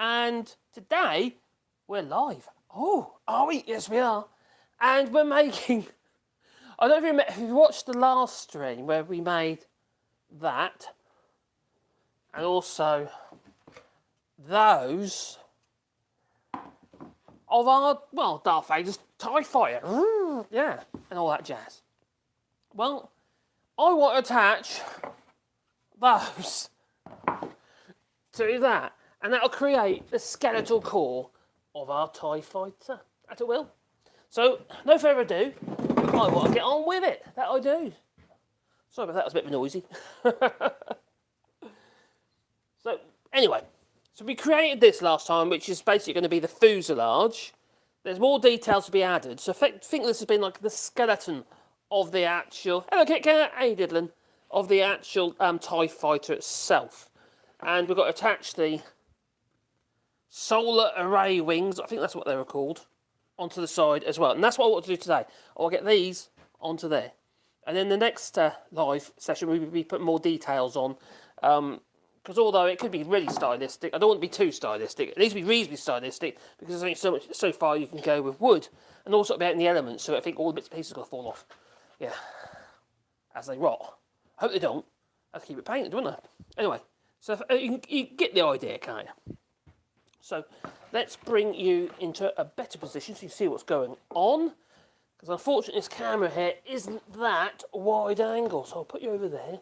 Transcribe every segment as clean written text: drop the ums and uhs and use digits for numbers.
And today we're live. Oh, are we? Yes, we are. And we're making... I don't know if you remember, if you watched the last stream where we made that. And also those of our, well, Darth Vader's TIE Fighter. Yeah, and all that jazz. Well, I want to attach those to that. And that'll create the skeletal core of our TIE Fighter. That it will. So, no further ado, I want to get on with it. That I do. Sorry about that, was a bit noisy. So, anyway. So we created this last time, which is basically going to be the fuselage. There's more details to be added. So I think this has been like the skeleton of the actual... Hello, Kit Kat. Hey, Diddlin. Of the actual TIE Fighter itself. And we've got to attach the solar array wings, I think that's what they were called, onto the side as well. And that's what I want to do today. I want to get these onto there. And then the next live session, we'll be putting more details on. Because although it could be really stylistic, I don't want to be too stylistic. It needs to be reasonably stylistic because there's only so far you can go with wood. And also about in the elements, so I think all the bits and pieces are going to fall off. Yeah. As they rot. I hope they don't. I'll keep it painted, wouldn't I? Anyway, so you get the idea, can't you? So let's bring you into a better position so you see what's going on. Because unfortunately this camera here isn't that wide angle. So I'll put you over there.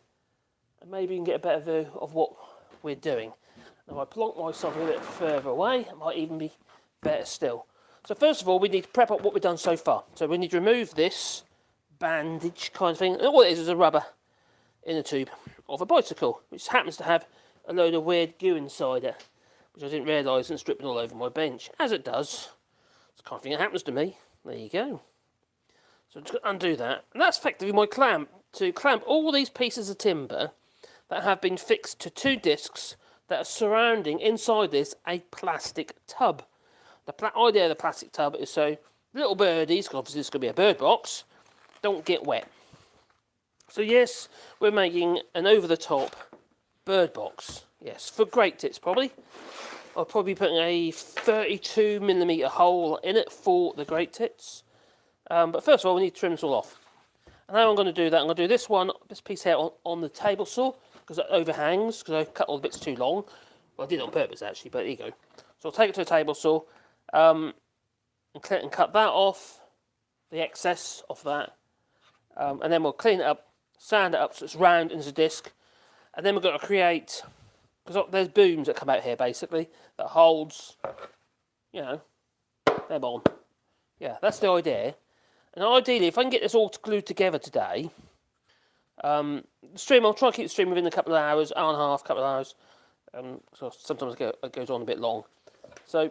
And maybe you can get a better view of what we're doing. Now, if I plonk myself a bit further away, it might even be better still. So first of all, we need to prep up what we've done so far. So we need to remove this bandage kind of thing. And all it is a rubber inner tube of a bicycle, which happens to have a load of weird goo inside it, which I didn't realise and dripping all over my bench, as it does. It's the kind of thing that happens to me. There you go. So I'm just going to undo that. And that's effectively my clamp, to clamp all these pieces of timber that have been fixed to two discs that are surrounding, inside this, a plastic tub. The idea of the plastic tub is so little birdies, because obviously this is going to be a bird box, don't get wet. So yes, we're making an over-the-top bird box. Yes, for great tits probably. I'll probably be putting a 32mm hole in it for the great tits. But first of all, we need to trim this all off. And how I'm going to do that, I'm going to do this piece here on the table saw, because it overhangs, because I cut all the bits too long. Well, I did it on purpose, actually, but there you go. So I'll take it to the table saw, and cut that off, the excess of that. And then we'll clean it up, sand it up so it's round as a disc. And then we're going to create, because there's booms that come out here, basically, that holds, you know, them on. Yeah, that's the idea. And ideally, if I can get this all glued together today, the stream, I'll try to keep the stream within a couple of hours, hour and a half, couple of hours. So sometimes it goes on a bit long. So,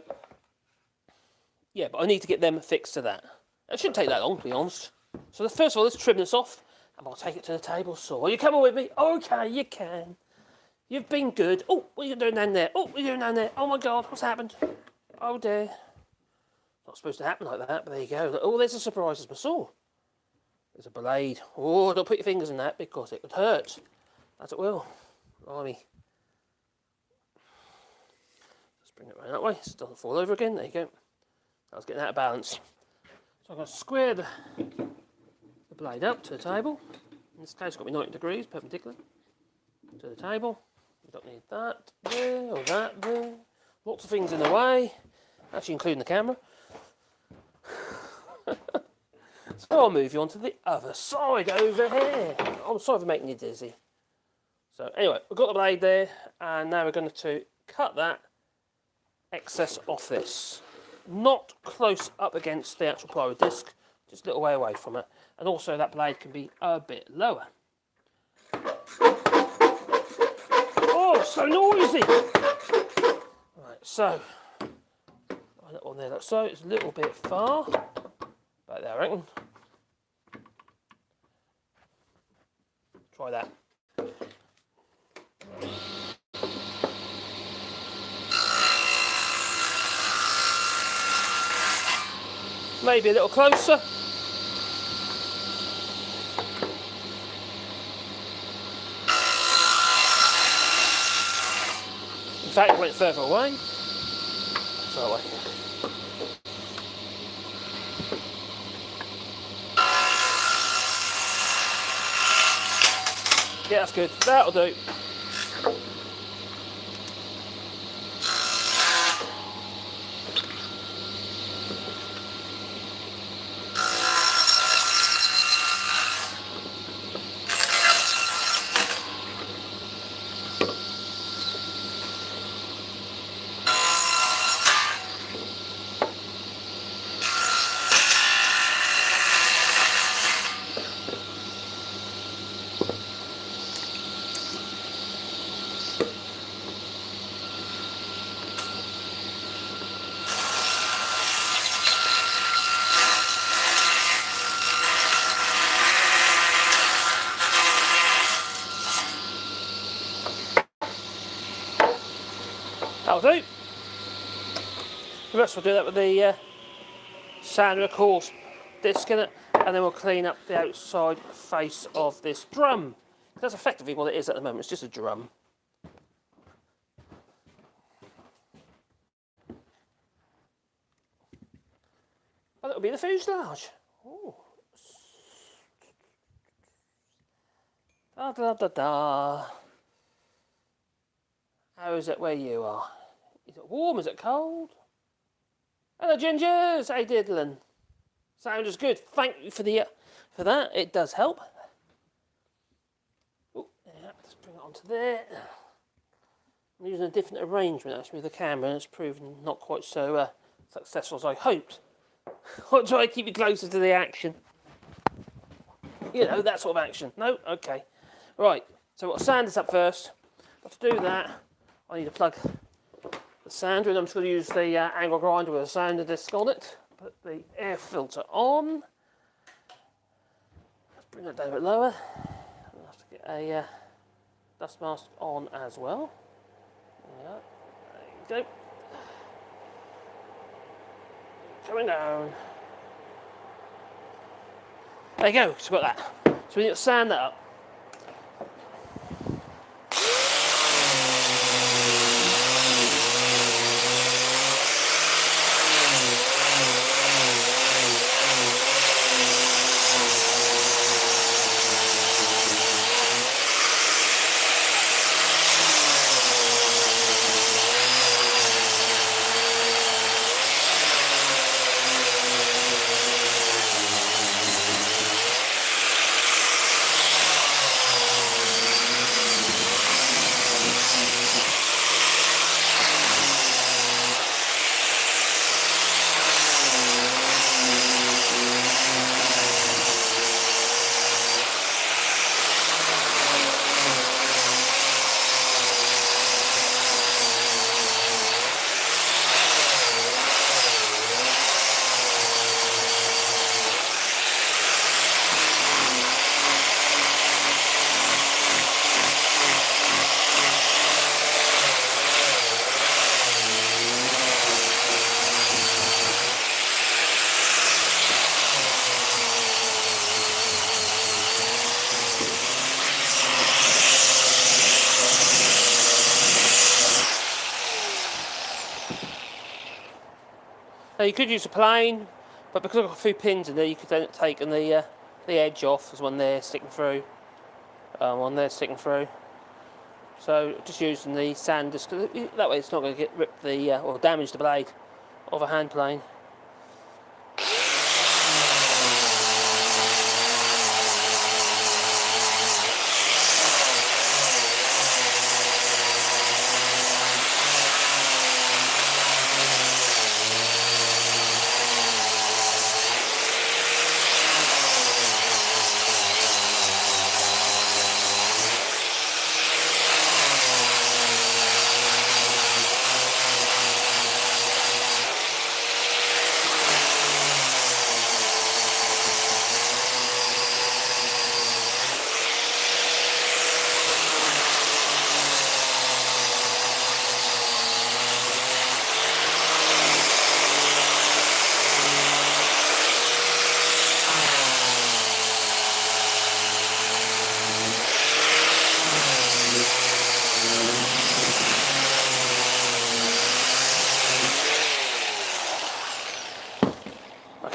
yeah, but I need to get them fixed to that. It shouldn't take that long, to be honest. So first of all, let's trim this off, and I'll take it to the table saw. Are you coming with me? Okay, you can. You've been good. Oh, what are you doing down there? Oh, what are you doing down there? Oh my God, what's happened? Oh dear. Not supposed to happen like that, but there you go. Oh, there's a surprise, there's my saw. There's a blade. Oh, don't put your fingers in that because it could hurt. As it will. Blimey. Just bring it around that way so it doesn't fall over again. There you go. I was getting out of balance. So I'm going to square the blade up to the table. In this case, it's got to be 90 degrees, perpendicular to the table. We don't need that there or that there. Lots of things in the way, actually including the camera. So I'll move you on to the other side over here. I'm sorry for making you dizzy. So anyway, we've got the blade there, and now we're going to cut that excess off this. Not close up against the actual plywood disc, just a little way away from it. And also that blade can be a bit lower. Oh, so noisy! Right, so, on there like so, it's a little bit far. About there, I reckon. Try that. Maybe a little closer. In fact, it went further away. So that way. Yeah, that's good. That'll do. That'll do. The rest we'll do that with the sander, of course, disc in it, and then we'll clean up the outside face of this drum. That's effectively what it is at the moment, it's just a drum. Oh, that'll be the fuselage. Ooh. Da da da da. How is it where you are? Is it warm? Is it cold? Hello, Gingers. Hey, diddling. Sound is good. Thank you for that. It does help. Oh, yeah, let's bring it onto there. I'm using a different arrangement actually with the camera, and it's proven not quite so successful as I hoped. I'll try to keep you closer to the action. You know, that sort of action. No? Okay. Right, so we'll sand this up first. But to do that, I need to plug the sander in. I'm just going to use the angle grinder with a sander disc on it. Put the air filter on. Let's bring that down a bit lower. I'll have to get a dust mask on as well. Yeah, there you go. Coming down. There you go, so we've got that. So we need to sand that up. Now you could use a plane, but because I've got a few pins in there, you could then take the edge off. There's one there sticking through, one there sticking through. So just using the sand disc, that way it's not going to get ripped or damage the blade of a hand plane.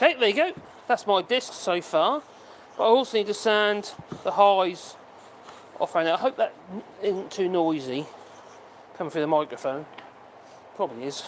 Okay, there you go. That's my disc so far. But I also need to sand the highs off around there. I hope that isn't too noisy coming through the microphone. Probably is.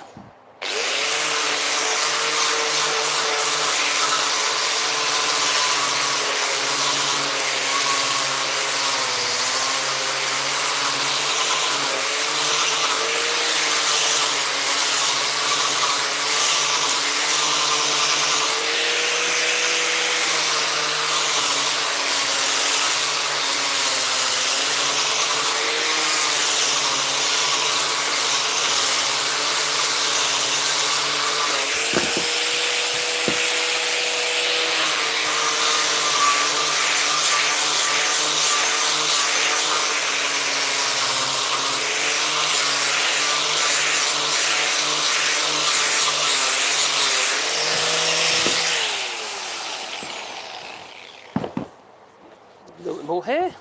A little bit more here.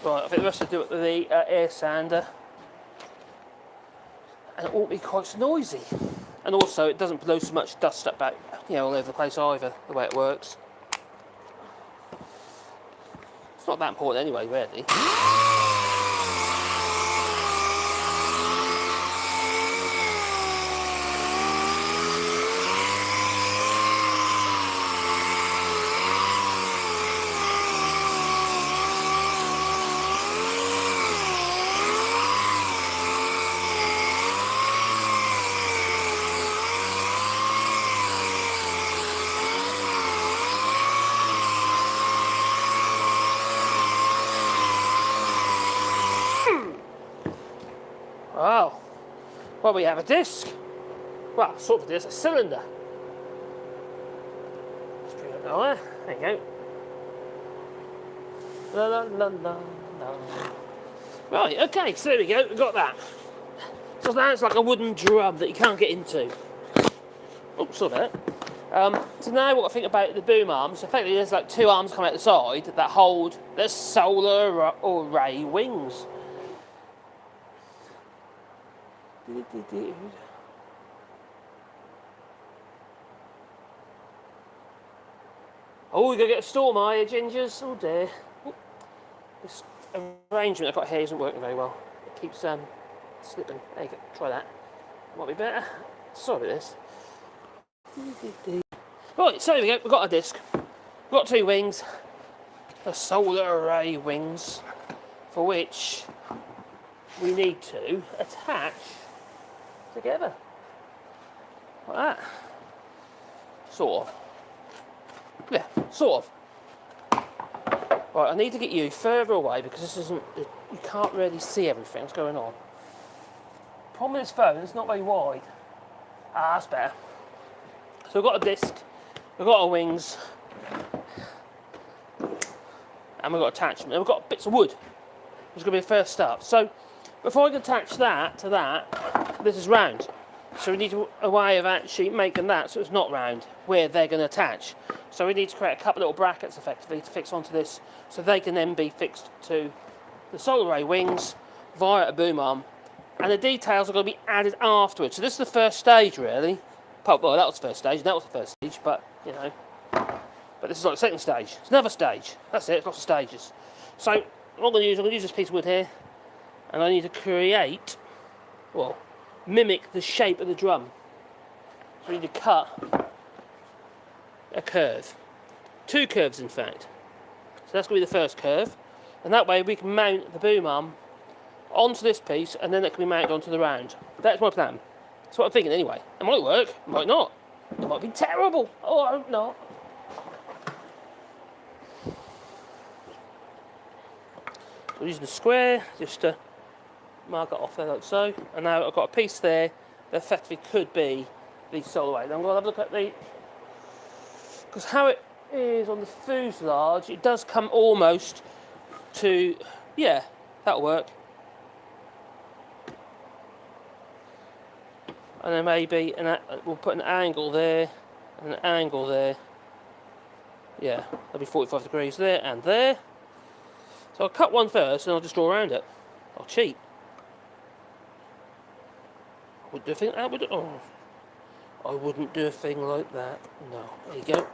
Right, I think the rest of do it with the air sander, and it won't be quite so noisy. And also, it doesn't blow so much dust up back, all over the place either. The way it works, it's not that important anyway, really. Oh, well, we have a disc. Well, sort of a disc, a cylinder. Let's bring it down there. There you go. La la la la la. Right, okay, so there we go, we've got that. So now it's like a wooden drum that you can't get into. Oh, saw that. So now what I think about the boom arms, effectively there's like two arms coming out the side that hold the solar array wings. Oh, we're going to get a storm eye, gingers. Oh dear. This arrangement I've got here isn't working very well. It keeps slipping. There you go, try that. Might be better. Sorry about this. Right, so there we go, we've got a disc. We've got two wings. The solar array wings, for which we need to attach together. Like that. Sort of. Yeah, sort of. Right, I need to get you further away because this isn't, you can't really see everything that's going on. Problem with this phone, it's not very wide. Ah, that's better. So we've got a disc, we've got our wings, and we've got attachment, and we've got bits of wood. It's going to be the first step. So before I can attach that to that, this is round. So we need a way of actually making that so it's not round, where they're going to attach. So we need to create a couple of little brackets effectively to fix onto this, so they can then be fixed to the solar array wings via a boom arm. And the details are going to be added afterwards. So this is the first stage really. Well, that was the first stage, and that was the first stage, but, But this is like the second stage. It's another stage. That's it, it's lots of stages. So what I'm going to use this piece of wood here, and I need to create, well, mimic the shape of the drum. So we need to cut a curve. Two curves, in fact. So that's going to be the first curve. And that way we can mount the boom arm onto this piece, and then it can be mounted onto the round. That's my plan. That's what I'm thinking anyway. It might work, it might not. It might be terrible. Oh, I hope not. So I'm using the square just to mark it off there like so. And now I've got a piece there that effectively could be the solar array. Now I'm going to have a look at the... Because how it is on the fuselage, it does come almost to... Yeah, that'll work. And then maybe we'll put an angle there and an angle there. Yeah, that'll be 45 degrees there and there. So I'll cut one first and I'll just draw around it. I'll cheat. I wouldn't do a thing like that, I wouldn't do a thing like that. No. There you go.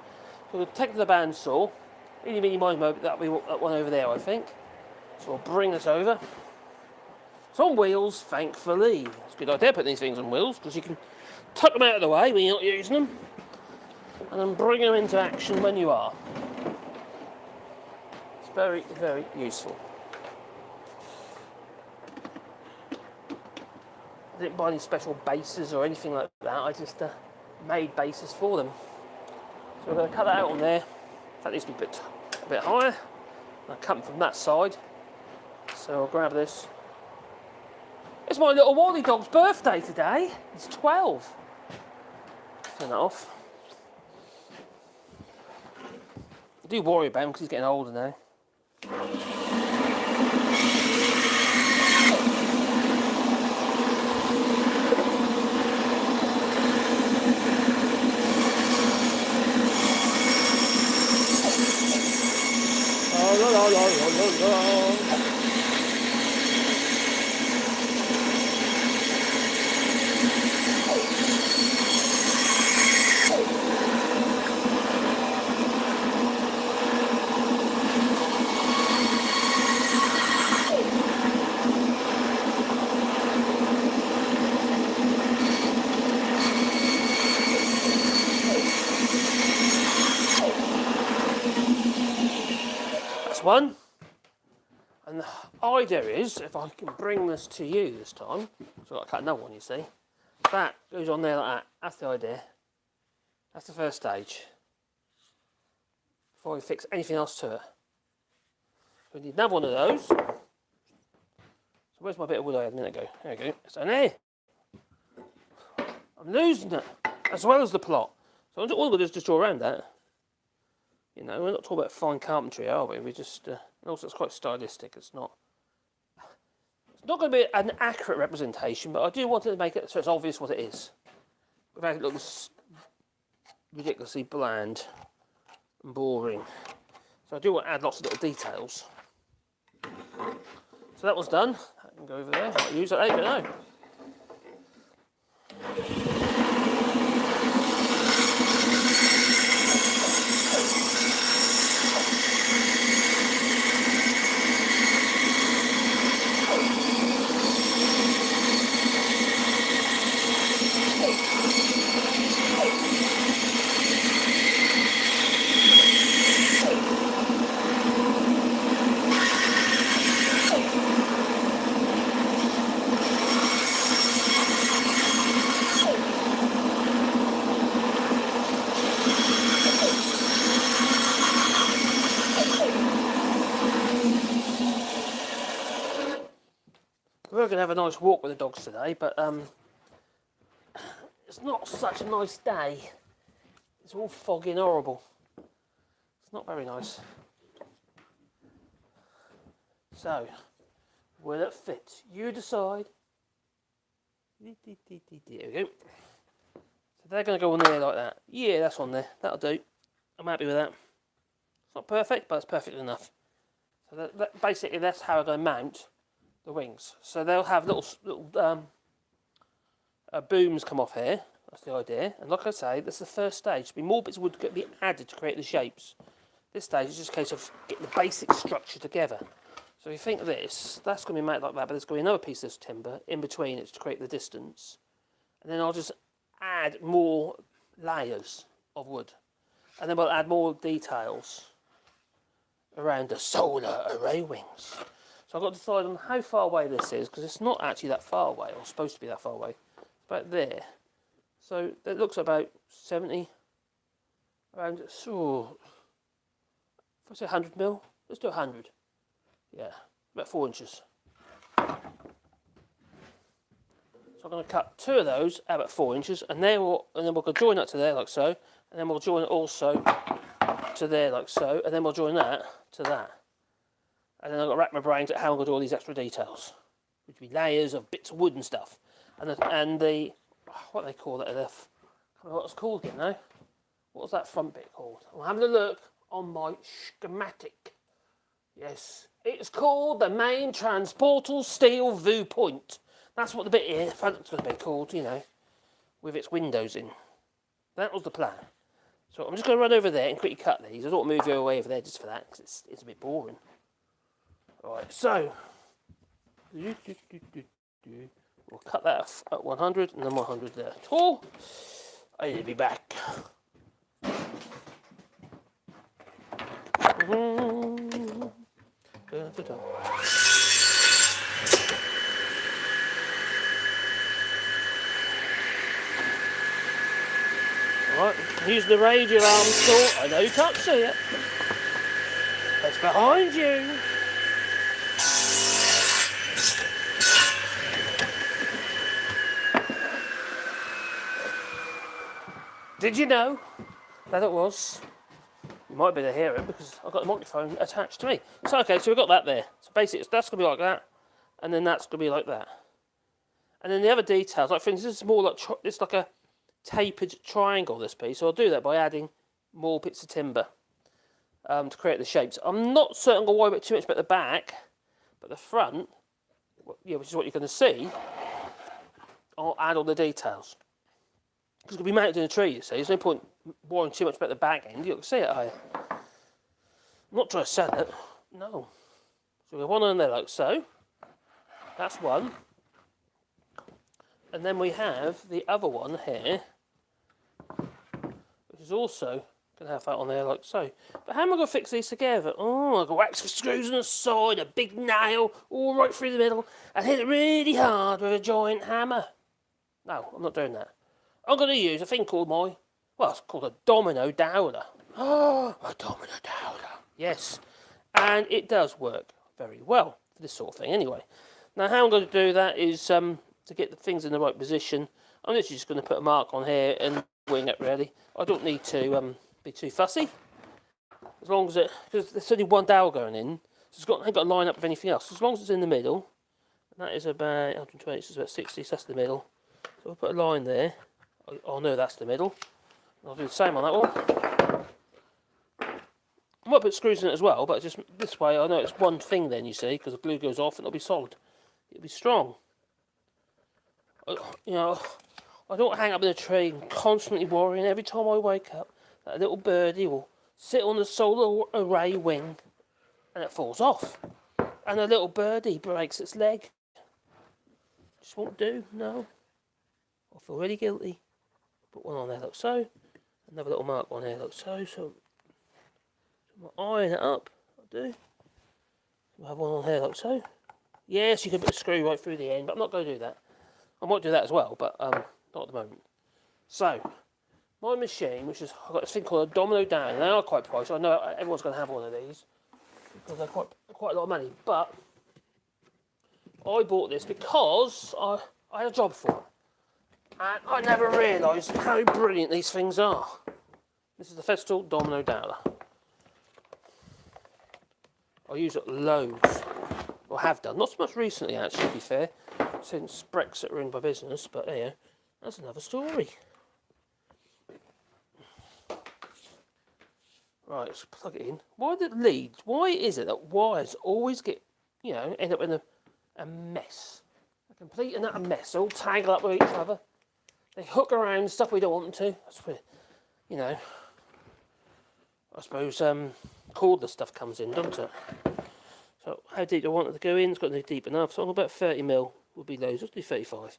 So we'll take the bandsaw. Eeny, meeny, miny, mo, that'll be that one over there, I think. So I'll bring this over. It's on wheels, thankfully. It's a good idea putting these things on wheels, because you can tuck them out of the way when you're not using them, and then bring them into action when you are. It's very, very useful. I didn't buy any special bases or anything like that. I just made bases for them. So we're going to cut that out on there. That needs to be a bit higher. I'll cut them from that side. So I'll grab this. It's my little Wally dog's birthday today. He's 12. Turn that off. I do worry about him because he's getting older now. One, and the idea is, if I can bring this to you this time, so I've got to cut another one, you see, that goes on there like that. That's the idea. That's the first stage. Before we fix anything else to it. We need another one of those. So where's my bit of wood I had a minute ago? There we go. It's in there. I'm losing it, as well as the plot. So all I'm going to do is just draw around that. You know, we're not talking about fine carpentry, are we? We just, and also it's quite stylistic. It's not going to be an accurate representation, but I do want to make it so it's obvious what it is, without it looking ridiculously bland and boring. So I do want to add lots of little details. So that one's done. I can go over there. I'll use that later now. We're going to have a nice walk with the dogs today, but it's not such a nice day. It's all foggy and horrible. It's not very nice. So, will it fit? You decide. There we go. So they're going to go on there like that. Yeah, that's on there. That'll do. I'm happy with that. It's not perfect, but it's perfect enough. So basically, that's how I'm going to mount the wings. So they'll have little booms come off here. That's the idea. And like I say, that's the first stage. There'll be more bits of wood to be added to create the shapes. This stage is just a case of getting the basic structure together. So if you think of this, that's going to be made like that, but there's going to be another piece of timber in between it to create the distance. And then I'll just add more layers of wood. And then we'll add more details around the solar array wings. So I've got to decide on how far away this is, because it's not actually that far away, or supposed to be that far away. It's about there. So it looks about 70, around, so, if I say 100 mil, let's do 100. Yeah, about 4 inches. So I'm going to cut 2 of those at about 4 inches, and then we'll join that to there like so, and then we'll join it also to there like so, and then we'll join that to that. And then I've got to rack my brains at how I'm going to do all these extra details, which would be layers of bits of wood and stuff. And the what they call it, I can't remember what it's called again now. What's that front bit called? I'm having a look on my schematic. Yes, it's called the main transportal steel viewpoint. That's what the bit here, front's going to be called, you know, with its windows in. That was the plan. So I'm just going to run over there and quickly cut these. I don't want to move you away over there just for that, because it's a bit boring. Alright, so we'll cut that at 100 and then 100 there. Oh, I need to be back. Alright, using the radio alarm tool. I know you can't see it. It's behind you. Did you know that it was? You might be able to hear it because I've got the microphone attached to me. So okay, so we've got that there. So basically that's going to be like that, and then that's going to be like that. And then the other details, like for instance, this is more like it's like a tapered triangle, this piece. So I'll do that by adding more bits of timber to create the shapes. I'm not certain I'm going to worry about too much about the back, but the front, yeah, which is what you're going to see, I'll add all the details. Because it's going to be mounted in a tree, you see. There's no point worrying too much about the back end. You can see it, are you? I'm not trying to sell it. No. So we have one on there like so. That's one. And then we have the other one here, which is also going to have that on there like so. But how am I going to fix these together? Oh, I've got wax for screws on the side, a big nail, all right through the middle, and hit it really hard with a giant hammer. No, I'm not doing that. I'm going to use a thing called it's called a Domino Doweller. Oh, a Domino Doweller. Yes. And it does work very well for this sort of thing anyway. Now, how I'm going to do that is to get the things in the right position. I'm literally just going to put a mark on here and wing it, really. I don't need to be too fussy. As long as because there's only one dowel going in, so it ain't got to line up with anything else. As long as it's in the middle, and that is about 120, so it's about 60, so that's the middle. So I'll put a line there. Oh no, that's the middle. I'll do the same on that one. I might put screws in it as well, but just this way I know it's one thing then, you see, because the glue goes off and it'll be solid. It'll be strong. You know, I don't hang up in a tree and constantly worrying every time I wake up that a little birdie will sit on the solar array wing and it falls off. And a little birdie breaks its leg. Just won't do, no. I feel really guilty. Put one on there like so. Another little mark on there like so. So I'll iron it up. I'll do. We'll have one on here like so. Yes, you can put a screw right through the end, but I'm not going to do that. I might do that as well, but not at the moment. So, my machine, which is, I've got this thing called a Domino Doweller. They are quite pricey. I know everyone's going to have one of these because they're quite a lot of money. But I bought this because I had a job for it. And I never realised how brilliant these things are. This is the Festool Domino Doweller. I use it loads. Or have done. Not so much recently, actually, to be fair. Since Brexit ruined my business. But yeah, that's another story. Right, let's plug it in. Why the leads? Why is it that wires always get, end up in a mess? A complete and utter mess. They all tangle up with each other. They hook around stuff we don't want them to. That's where, I suppose cordless stuff comes in, doesn't it? So how deep do I want it to go in? It's got to be deep enough. So about 30mm would be loads. Let's do 35.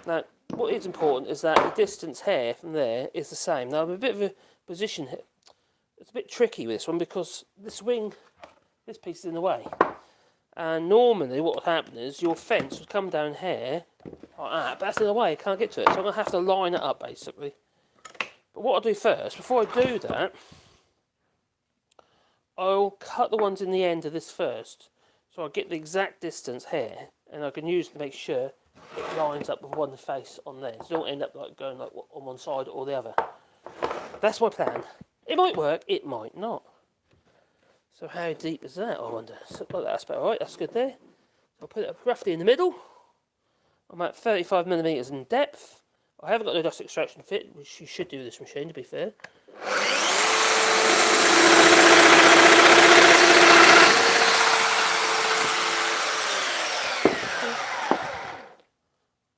Now, what is important is that the distance here from there is the same. Now, I'm a bit of a position here. It's a bit tricky with this one because this piece is in the way. And normally what would happen is your fence would come down here like that, but that's in the way, I can't get to it. So I'm going to have to line it up basically. But what I'll do first, before I do that, I'll cut the ones in the end of this first. So I'll get the exact distance here, and I can use it to make sure it lines up with one face on there. So don't end up like going like on one side or the other. That's my plan. It might work, it might not. So how deep is that, I wonder? So like that's about right, that's good there. So I'll put it roughly in the middle. I'm at 35mm in depth. I haven't got no dust extraction fit, which you should do with this machine, to be fair.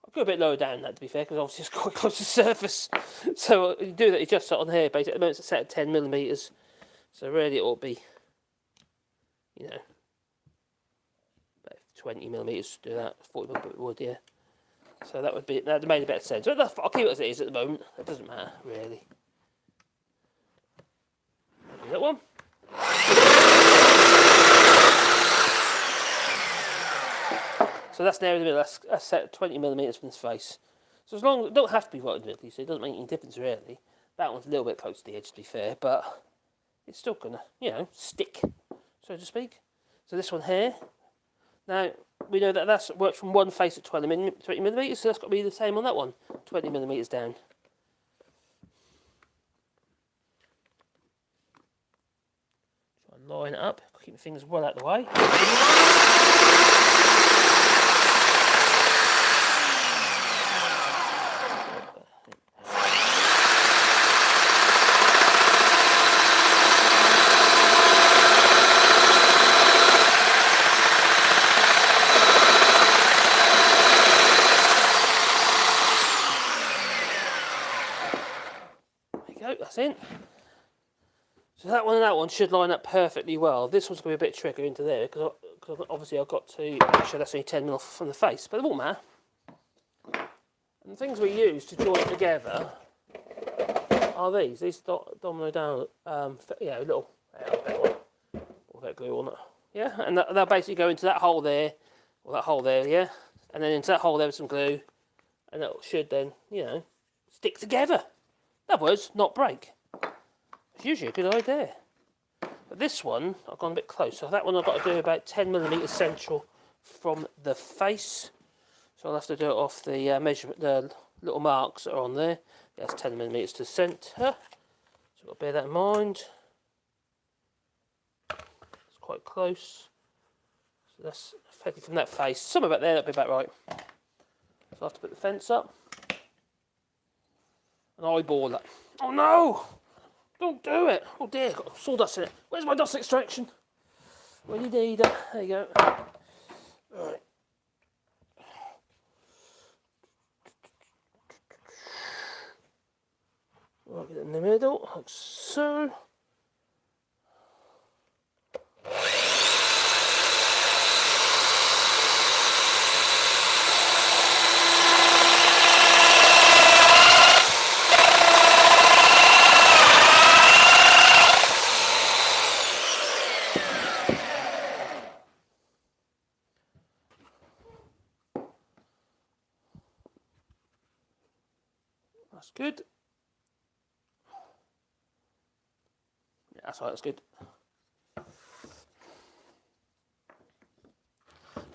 I'll go a bit lower down that, to be fair, because obviously it's quite close to the surface. So you do that, you just set on here, basically. At the moment it's set at 10mm. So really it ought to be, you know, about 20mm to do that. 40mm wood, yeah. So that would made a better sense. But I'll keep it as it is at the moment. It doesn't matter, really. Do that one. So that's there in the middle. That's set 20mm from this face. So as long, it don't have to be right in the middle, so it doesn't make any difference really. That one's a little bit close to the edge, to be fair, but it's still gonna, you know, stick, so to speak. So this one here. Now we know that that's worked from one face at 20mm, so that's got to be the same on that one, 20mm down. Try and line it up. Keep my fingers well out of the way. That's it. So that one and that one should line up perfectly well. This one's going to be a bit trickier into there because obviously I've got to make sure that's only 10mm from the face, but it won't matter. And the things we use to join it together are these Domino Doweller, yeah, little all that glue on it. Yeah, and they'll basically go into that hole there, or that hole there, yeah, and then into that hole there with some glue, and it should then, you know, stick together. In other words, not break. It's usually a good idea. But this one, I've gone a bit close. So that one I've got to do about 10mm central from the face. So I'll have to do it off the measurement, the little marks that are on there. That's 10mm to centre. So I've got to bear that in mind. It's quite close. So that's effectively from that face. Somewhere about there, that'll be about right. So I'll have to put the fence up. And eyeball that. Oh no! Don't do it! Oh dear, got sawdust in it. Where's my dust extraction? When you need it. There you go. Alright. Right, get it in the middle, like so. That's good. Yeah, that's right, that's good.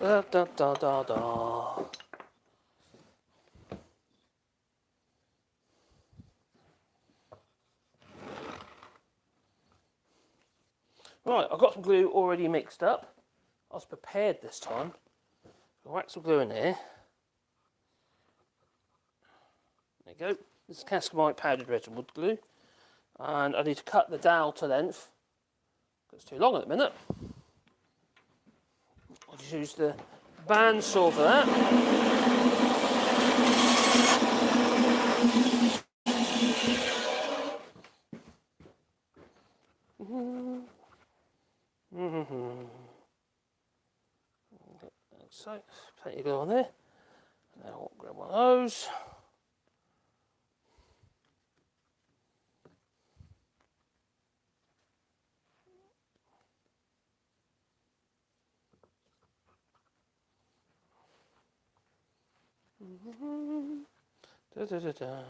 Da, da, da, da, da. Right, I've got some glue already mixed up. I was prepared this time. I'll whack some glue in here. There you go. This is Cascamite powdered resin wood glue. And I need to cut the dowel to length. It's too long at the minute. I'll just use the bandsaw for that. So, plenty of glue on there. Now I'll grab one of those. Da, da, da, da.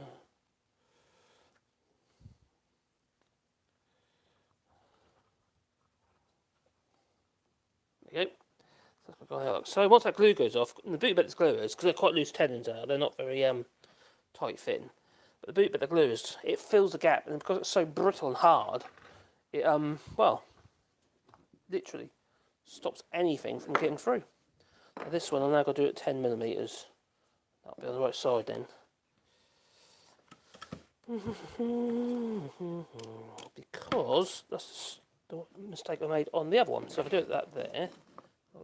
There you go. So once that glue goes off, and the beauty about this glue is, because they're quite loose tenons out, they're not very tight fitting. But the beauty about the glue is, it fills the gap, and because it's so brittle and hard, it well, literally stops anything from getting through. Now this one I'm now going to do it at 10mm. That'll be on the right side then. Because that's the mistake I made on the other one. So if I do that there,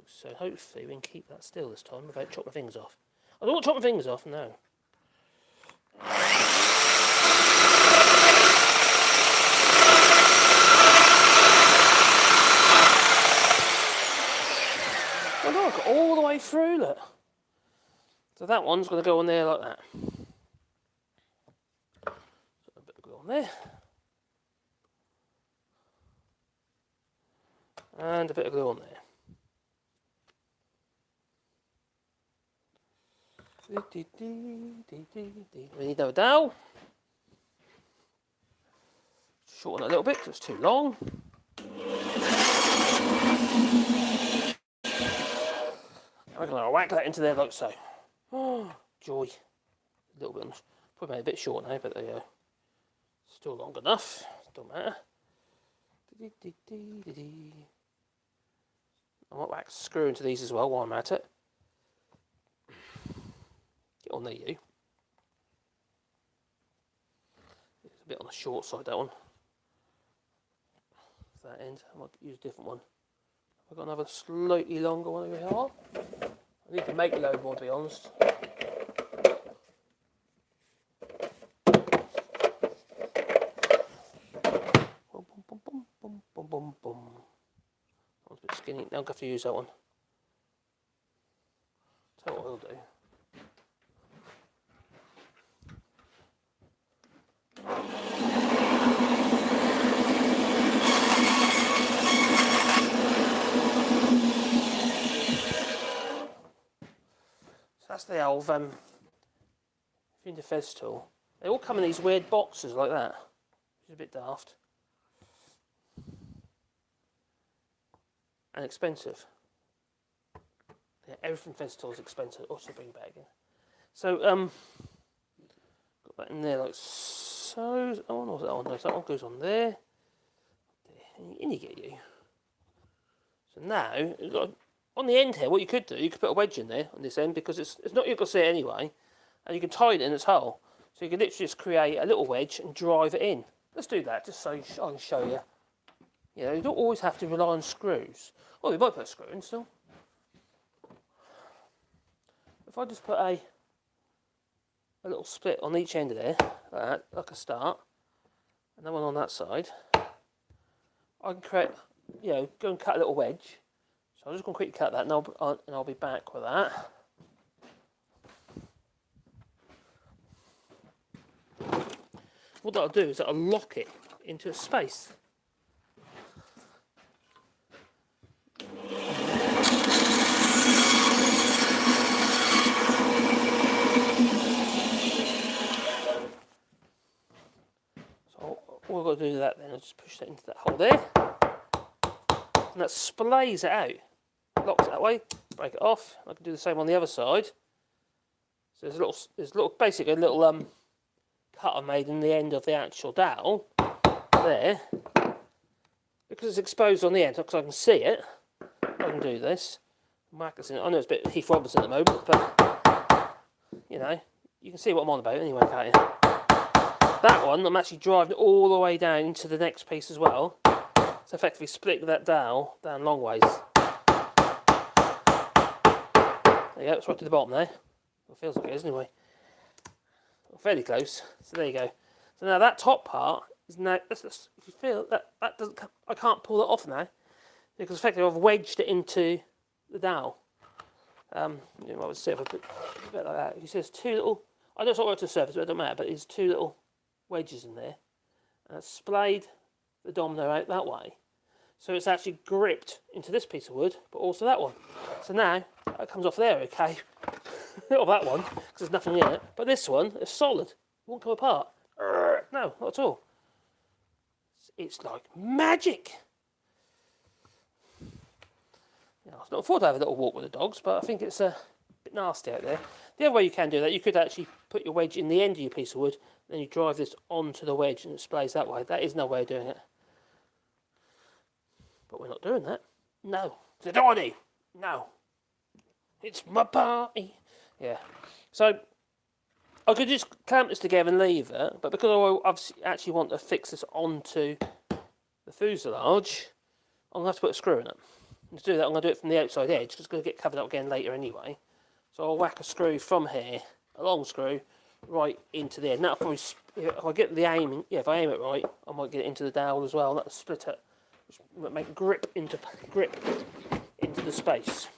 so hopefully we can keep that still this time without chopping my fingers off. I don't want to chop my fingers off, no. Oh look, all the way through, look. So that one's going to go on there like that. So a bit of glue on there. And a bit of glue on there. We need another dowel. Shorten it a little bit because it's too long. And we're going to whack that into there like so. Oh, joy. A little bit, probably made a bit short now, but there you go. Still long enough. Don't matter. I might whack a screw into these as well while I'm at it. Get on there, you. It's a bit on the short side, that one. That end. I might use a different one. I've got another slightly longer one over here. I need to make a load more, to be honest. That one's a bit skinny. Now I'm going to have to use that one. Tell you what I'll do. That's the old Fez tool. They all come in these weird boxes like that, which is a bit daft and expensive. Yeah, everything Fez tool is expensive. Also bring back in. So got that in there like so. Oh no, that one goes on there. In you get you. So now you've got. On the end here, what you could do, you could put a wedge in there on this end because it's not you're going to see it anyway, and you can tie it in its hole. So you can literally just create a little wedge and drive it in. Let's do that, just so I can show you. You know, you don't always have to rely on screws. Well, we might put a screw in still. If I just put a little split on each end of there, like that, like a start, and then one on that side, I can create, you know, go and cut a little wedge. So I'm just going to quickly cut that and I'll be back with that. What that'll do is that'll lock it into a space. So all I've got to do with that then is just push that into that hole there. And that splays it out. Locks it that way, break it off. I can do the same on the other side. So there's basically a little cutter made in the end of the actual dowel there. Because it's exposed on the end, because I can see it, I can do this. Whack this in. I know it's a bit Heath Robinson at the moment, but you know, you can see what I'm on about anyway, can't you? That one, I'm actually driving all the way down into the next piece as well. So effectively split that dowel down long ways. There you go, it's right to the bottom there. It feels like it is anyway. Well, fairly close. So there you go. So now that top part is now, if you feel that doesn't, I can't pull it off now because effectively I've wedged it into the dowel. You know, I would say if I put a bit like that. You see there's two little, I know it's not right to the surface, but it doesn't matter, but there's two little wedges in there. And it's splayed the domino out that way. So it's actually gripped into this piece of wood, but also that one. So now, that comes off there, okay? Not that one, because there's nothing in it. But this one is solid. It won't come apart. No, not at all. It's like magic. You know, I was not forward to have a little walk with the dogs, but I think it's a bit nasty out there. The other way you can do that, you could actually put your wedge in the end of your piece of wood, then you drive this onto the wedge and it splays that way. That is no way of doing it. But we're not doing that. No. The Donny! No. It's my party. Yeah. So, I could just clamp this together and leave it, but because I actually want to fix this onto the fuselage, I'm going to have to put a screw in it. And to do that, I'm going to do it from the outside edge, because it's going to get covered up again later anyway. So I'll whack a screw from here, a long screw, right into there. And that'll probably, if I get the aiming, yeah, if I aim it right, I might get it into the dowel as well. And that'll split it, which make grip into the space.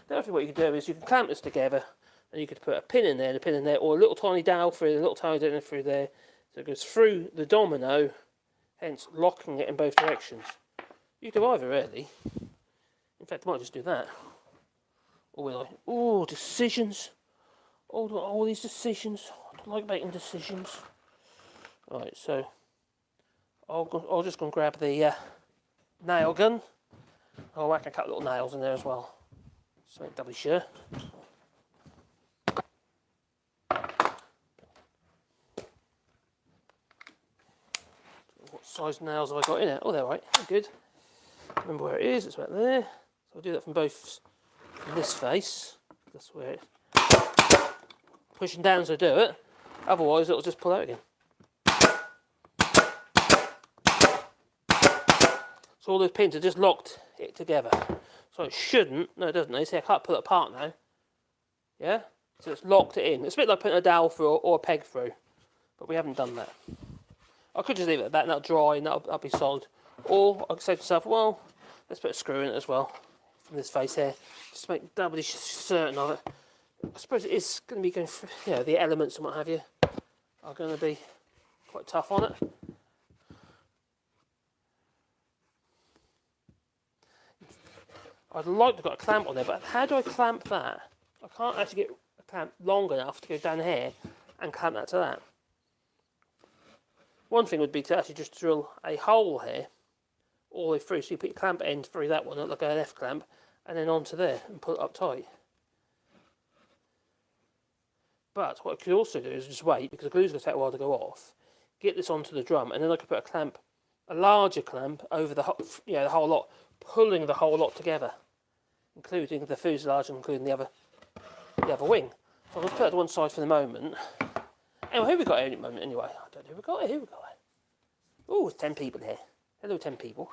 The other thing what you can do is you can clamp this together, and you could put a pin in there, and a pin in there, or a little tiny dowel through, a little tiny dowel through there, so it goes through the domino, hence locking it in both directions. You can do either, really. In fact, I might just do that. Or will I? Oh, decisions. All these decisions. I like making decisions. Right, so I'll just go and grab the nail gun. I'll whack a couple little nails in there as well. Just make doubly sure. What size nails have I got in it? Oh, they're right. They're good. Remember where it is. It's about there. So I'll do that from this face. That's where it's pushing down to do it. Otherwise, it'll just pull out again. So all those pins are just locked it together. So it shouldn't. No, it doesn't. You see, I can't pull it apart now. Yeah? So it's locked it in. It's a bit like putting a dowel through or a peg through. But we haven't done that. I could just leave it at that and that'll dry and that'll be solid. Or I could say to myself, well, let's put a screw in it as well. From this face here. Just to make doubly certain of it. I suppose it is going to be going through, you know, the elements and what have you are going to be quite tough on it. I'd like to have got a clamp on there, but how do I clamp that? I can't actually get a clamp long enough to go down here and clamp that to that. One thing would be to actually just drill a hole here all the way through, so you put your clamp end through that one, like an F clamp, and then onto there and pull it up tight. But what I could also do is just wait, because the glue's going to take a while to go off, get this onto the drum, and then I could put a clamp, a larger clamp, over the whole lot, pulling the whole lot together, including the fuselage and including the other wing. So I'll just put that to one side for the moment. Anyway, who we got here at the moment anyway? I don't know who we got here. Oh, there's 10 people here. Hello, 10 people.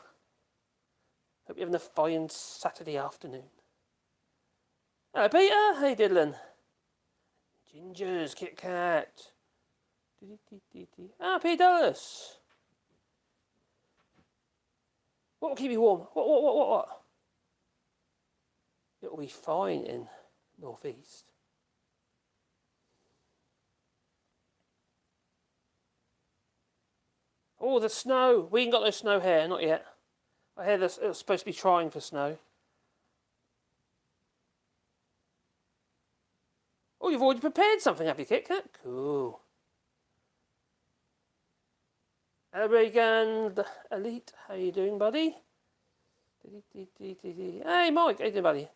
Hope you're having a fine Saturday afternoon. Hello, Peter. How you diddling? Gingers, Kit Kat. Ah, Peter Dallas. What will keep you warm? What? It'll be fine in northeast. Oh, the snow. We ain't got no snow here, not yet. I hear this, it's supposed to be trying for snow. Oh, you've already prepared something, have you, Kit Kat? Cool. Hello, Regan, Elite. How you doing, buddy? Hey, Mike. How you doing, buddy?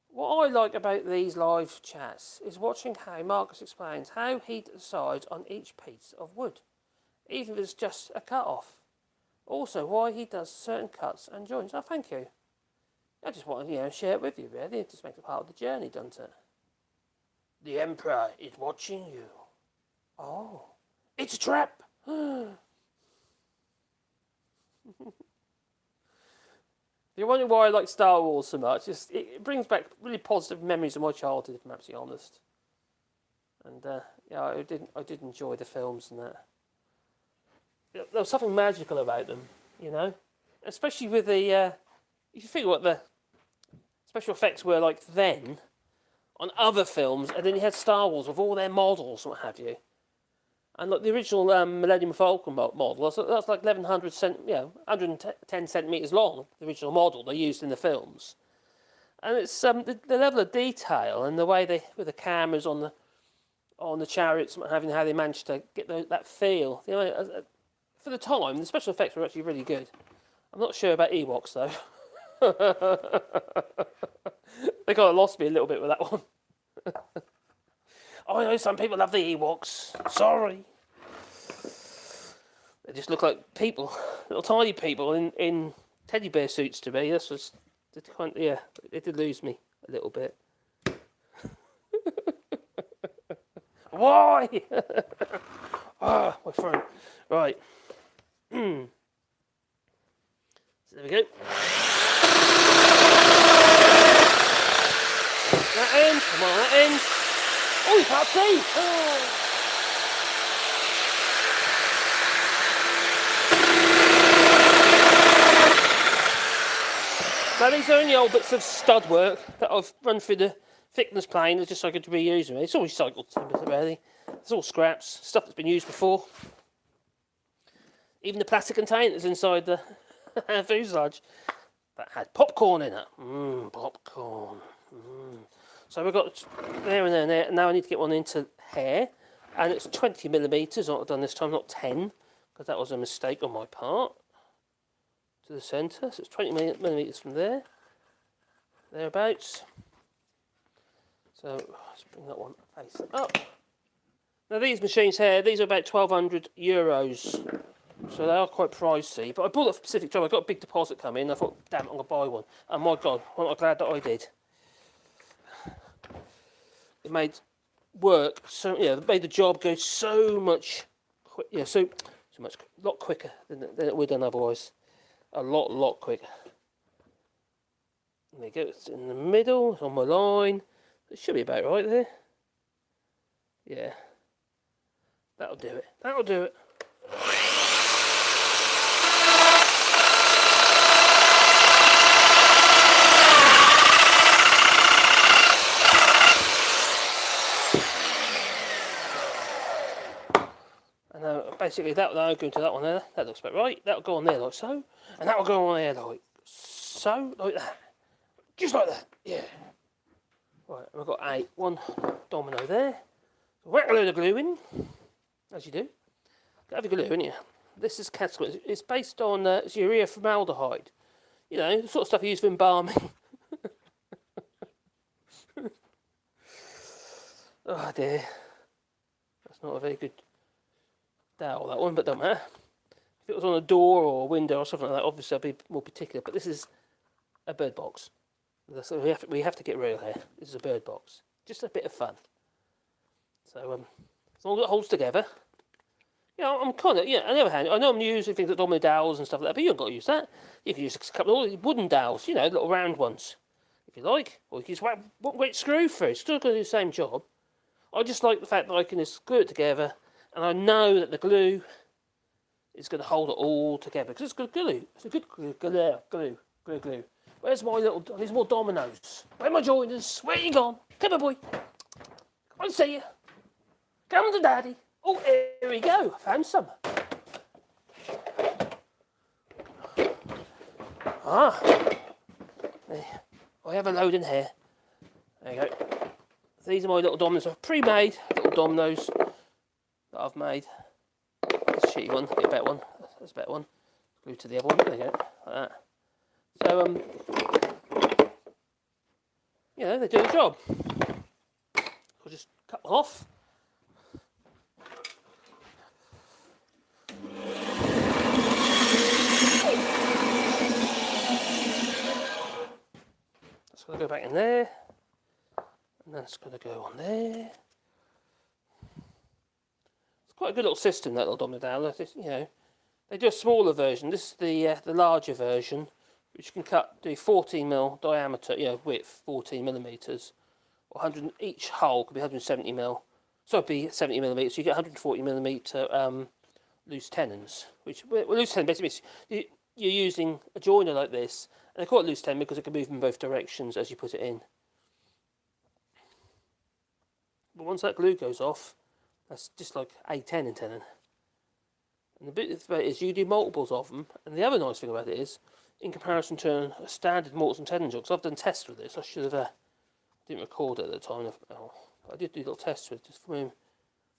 What I like about these live chats is watching how Marcus explains how heat decides on each piece of wood, even if it's just a cut-off. Also, why he does certain cuts and joints. Oh, thank you. I just want to, share it with you, really. It just makes it part of the journey, doesn't it? The Emperor is watching you. Oh, it's a trap. If you're wondering why I like Star Wars so much, it brings back really positive memories of my childhood, if I'm absolutely honest. And I did enjoy the films and that. There was something magical about them, especially with the. If you think what the special effects were like then on other films, and then you had Star Wars with all their models and what have you. And like the original Millennium Falcon model, that's like 110 centimeters long. The original model they used in the films, and it's the level of detail and the way they with the cameras on the chariots and having how they managed to get that feel. For the time, the special effects were actually really good. I'm not sure about Ewoks though. They kind of lost me a little bit with that one. I know some people love the Ewoks. Sorry. They just look like people, little tiny people in teddy bear suits to me. It did lose me a little bit. Why? Ah, my throat. Right. So there we go. That end, come on, that end. Oh, you can't see. Oh. Now these are only old bits of stud work that I've run through the thickness plane just so I could reuse them. It's all recycled timber, really. It's all scraps, stuff that's been used before. Even the plastic containers inside the fuselage that had popcorn in it. Popcorn. So we've got there and there and there, and now I need to get one into here, and it's 20mm, what I've done this time, not 10, because that was a mistake on my part. To the centre, so it's 20mm from there, thereabouts. So let's bring that one face up. Now these machines here, these are about €1,200, so they are quite pricey. But I bought a specific job. I got a big deposit coming in. I thought, damn it, I'm gonna buy one. And my God, wasn't I glad that I did? It made work so it made the job go so much, a lot quicker than it would have done otherwise. A lot quicker. There we go, it's in the middle, it's on my line. It should be about right there. Yeah. That'll do it. That'll do it. And basically that'll go into that one there. That looks about right. That'll go on there like so. And that'll go on there like so, like that. Just like that. Yeah. Right, we've got one domino there. Whack a load of glue in, as you do. Have a glue in here. This is category. It's based on it's urea formaldehyde. You know, the sort of stuff you use for embalming. Oh dear. That's not a very good dowel, that one, but don't matter. If it was on a door or a window or something like that, obviously I'd be more particular. But this is a bird box. So we have to get real here. This is a bird box. Just a bit of fun. So as long as it holds together. I'm kind of, on the other hand, I know I'm using things like Domino Dowellers and stuff like that, but you haven't got to use that. You can use a couple of wooden dowels, little round ones, if you like. Or you can use one great screw through. It's still going to do the same job. I just like the fact that I can just glue it together, and I know that the glue is going to hold it all together, because it's good glue. It's a good glue. Where's my little, there's more dominoes. Where are my joiners? Where you gone? Come on, boy. Come on, see you. Come to daddy. Oh, here we go. I found some. I have a load in here. There you go. So these are my little dominoes. I've pre-made little dominoes that I've made. That's a shitty one. Get a better one. That's a better one. Glue to the other one. There you go. Like that. So, they do the job. I'll just cut them off. That's going to go back in there. And that's going to go on there. It's quite a good little system, that little Domino Doweller. They do a smaller version. This is the larger version, which can do 14mm diameter, width, 14mm. Or 100, each hole could be 170mm. So it'd be 70mm, so you get 140mm loose tenons. Which, loose tenon basically means you're using a joiner like this, and they call it loose tenon because it can move in both directions as you put it in. But once that glue goes off, that's just like a tenon. And the bit about it is you do multiples of them, and the other nice thing about it is, in comparison to a standard mortise and tenon job, because I've done tests with this, I should have, didn't record it at the time, but I did do little tests with it, just for my own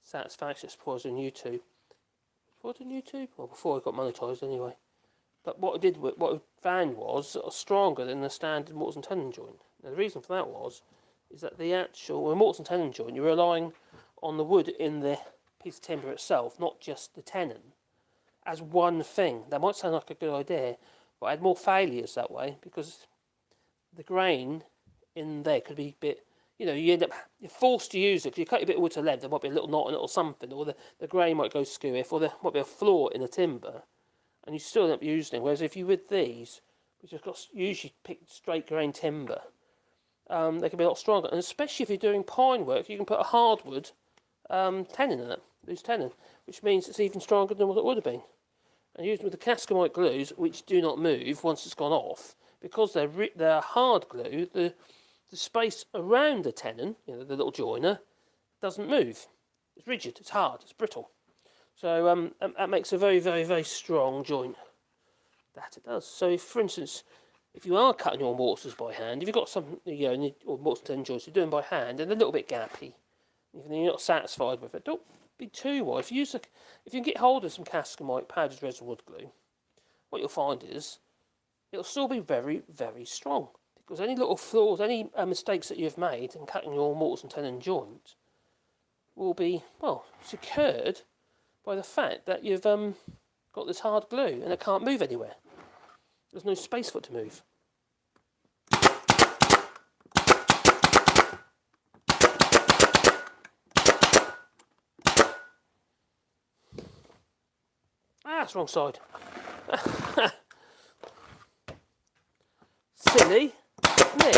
satisfaction, before I was on YouTube. Before I was on YouTube? Well, before I got monetised anyway. But what I found was stronger than the standard mortise and tenon joint. Now the reason for that is that the actual mortise and tenon joint, you're relying on the wood in the piece of timber itself, not just the tenon, as one thing. That might sound like a good idea, but I had more failures that way because the grain in there could be a bit, you're forced to use it because you cut a bit of wood to length. There might be a little knot, a little something, or the grain might go skew or there might be a flaw in the timber, and you still end up using it. Whereas if you with these, which have got usually picked straight grain timber, they can be a lot stronger. And especially if you're doing pine work, you can put a hardwood tenon in it, loose tenon, which means it's even stronger than what it would have been. And using with the Cascamite glues, which do not move once it's gone off, because they're hard glue, the space around the tenon, the little joiner, doesn't move. It's rigid, it's hard, it's brittle. So that makes a very, very, very strong joint. That it does. So if, for instance, if you are cutting your mortars by hand, if you've got some, or mortar tenon joints you're doing by hand, and they're a little bit gappy, even though you're not satisfied with it, don't be too wide. If you can get hold of some Cascamite powdered resin wood glue, what you'll find is it'll still be very, very strong. Because any little flaws, any mistakes that you've made in cutting your mortars and tenon joint will be, secured by the fact that you've got this hard glue and it can't move anywhere. There's no space for it to move. That's the wrong side. Silly. Me.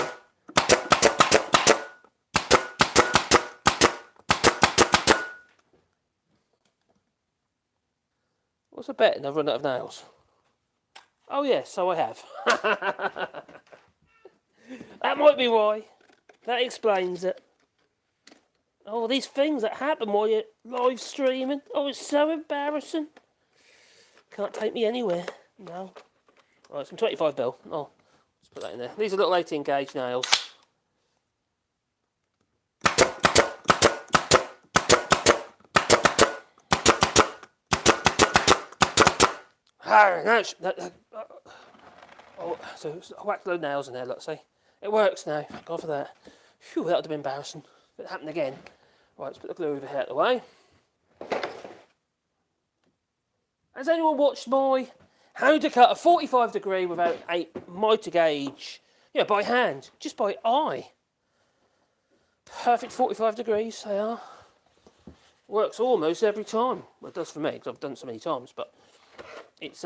What's a bet? And I've run out of nails. Oh yes, so I have. That might be why. That explains it. Oh, these things that happen while you're live streaming. Oh, it's so embarrassing. Can't take me anywhere. No. Right, some 25 bill. Oh, let's put that in there. These are little 18 gauge nails. So I whacked a load of nails in there, let's see. It works now, thank God for that. Phew, that would have been embarrassing if it happened again. Right, let's put the glue over here out of the way. Has anyone watched my how to cut a 45 degree without a mitre gauge? By hand, just by eye. Perfect 45 degrees, they are. Works almost every time. Well, it does for me, because I've done it so many times, but it's,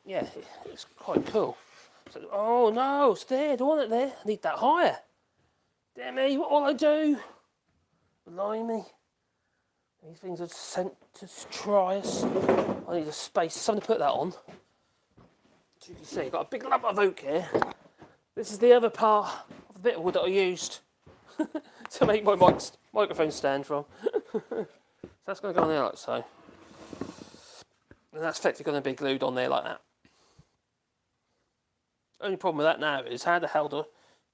it's quite cool. So, oh no, it's there, don't want it there. I need that higher. Damn me, what will I do? Blimey. These things are sent to try us. I need a space, something to put that on. As you can see, I've got a big lump of oak here. This is the other part of the bit of wood that I used to make my microphone stand from. So that's going to go on there like so. And that's effectively going to be glued on there like that. Only problem with that now is how the hell do I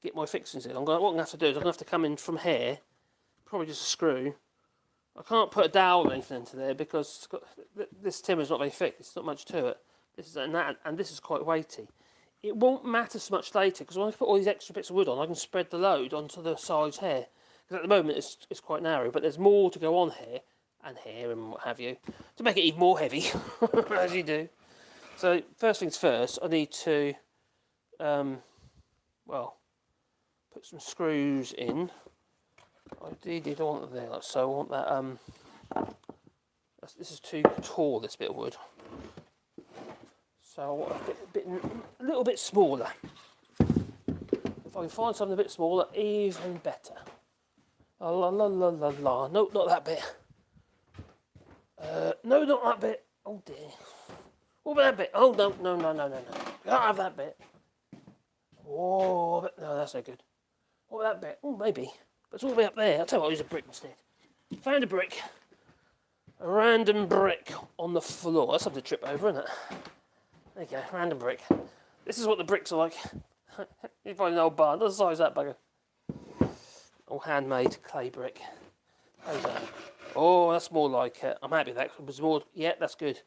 get my fixings in? What I'm going to have to do is I'm going to have to come in from here, probably just a screw. I can't put a dowel or anything into there because this timber is not very thick. There's not much to it. This is and this is quite weighty. It won't matter so much later because when I put all these extra bits of wood on, I can spread the load onto the sides here. Because at the moment it's quite narrow, but there's more to go on here and what have you to make it even more heavy, as you do. So first things first, I need to put some screws in. I don't want it there, like so. I want that. This is too tall. This bit of wood. So I want a little bit smaller. If I can find something a bit smaller, even better. La la la la la la. No, not that bit. No, not that bit. Oh dear. What about that bit? Oh no. Can't have that bit. Oh, no, that's no good. What about that bit? Oh, maybe. But it's all the way up there. I'll tell you what, I'll use a brick instead. Found a brick. A random brick on the floor. That's something to trip over, isn't it? There you go, random brick. This is what the bricks are like. You find an old barn. What size is that bugger? All handmade clay brick. How's that? Oh, that's more like it. I'm happy with that. It was more. Yeah, that's good.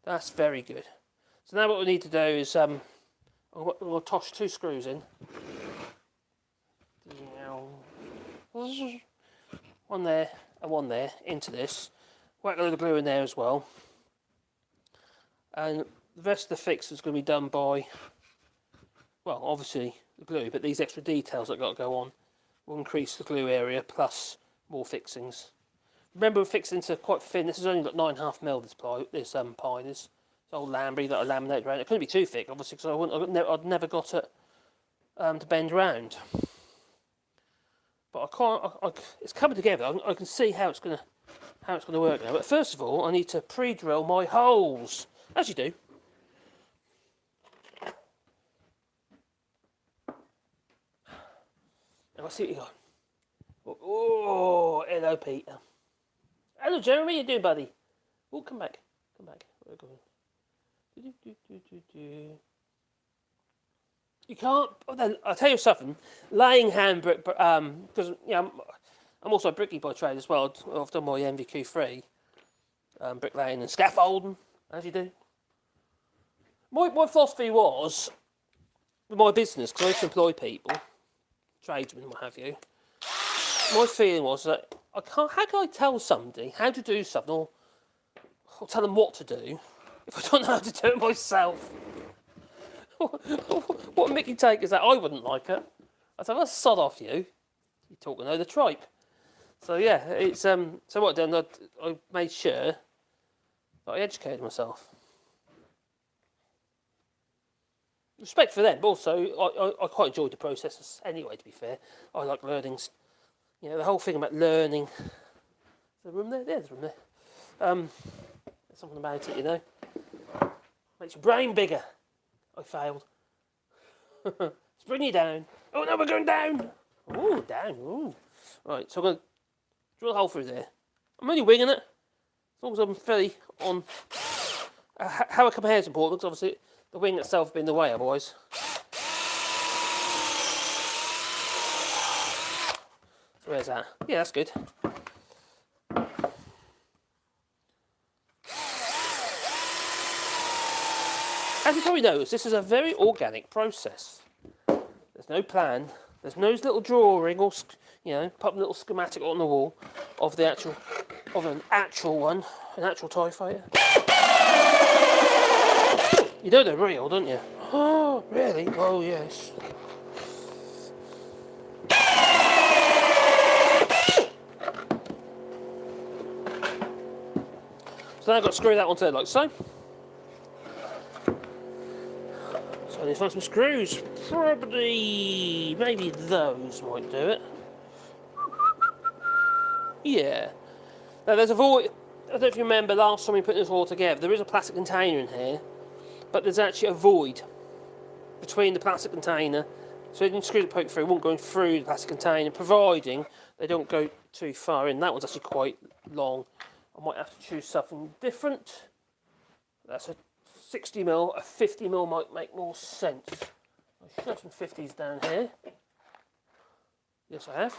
That's very good. So now what we need to do is we'll toss 2 screws in. One there and one there into this. Whack a load of glue in there as well. And the rest of the fix is going to be done by, well, obviously the glue, but these extra details that got to go on. will increase the glue area plus more fixings. Remember, we're fixing to quite thin. This is only like 9.5mm. This pie. This old lambrey that I laminated around. It couldn't be too thick, obviously, because I'd never got it to bend round. But I can't. It's coming together. I can see how it's gonna work now. But first of all, I need to pre-drill my holes, as you do. Now let's see what you got. Oh, hello, Peter. Hello, Jeremy. How you doing, buddy? Oh, come back. We're going. You can't. I'll tell you something. Laying hand brick, because I'm also a brickie by trade as well. I've done my MVQ3, bricklaying and scaffolding, as you do. My philosophy was with my business, because I used to employ people, tradesmen, what have you. My feeling was that how can I tell somebody how to do something, or tell them what to do, if I don't know how to do it myself? What Mickey take is that I wouldn't like it. I'd say, well, sod off you. You're talking over the tripe. So yeah, it's so what I did, I made sure that I educated myself. Respect for them, but also I quite enjoyed the process anyway, to be fair. I like learning, the whole thing about learning. Is there a room there? There's a room there. There's something about it, Makes your brain bigger. I failed. Let's bring you down. Oh no, we're going down. Ooh, down. Ooh. Right, so I'm going to drill a hole through there. I'm only winging it. As long as I'm fairly on how I come here is important, because obviously the wing itself would be in the way otherwise. So where's that? Yeah, that's good. As you probably noticed, this is a very organic process. There's no plan. There's no little drawing or, put a little schematic on the wall of an actual TIE fighter. You know they're real, don't you? Oh, really? Oh, yes. So now I've got to screw that onto there like so. So I need to find some screws. Probably, maybe those might do it. Yeah. Now there's a void. I don't know if you remember last time we put this all together, there is a plastic container in here, but there's actually a void between the plastic container, so the screws that poke through won't go through the plastic container, providing they don't go too far in. That one's actually quite long. I might have to choose something different. That's a 60mm, a 50mm might make more sense. I should have some 50s down here. Yes, I have.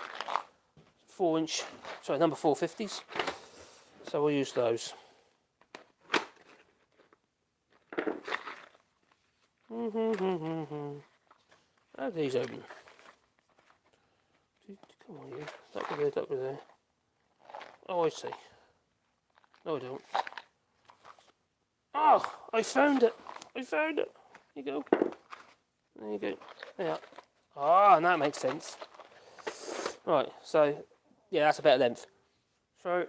4-inch, sorry, number 4 50s. So we'll use those. How are these open? Come on, you. That go there, that go there. Oh, I see. No, I don't. Oh, I found it. There you go. There you go. Yeah. Ah, and that makes sense. Right, so, yeah, that's a better length. So,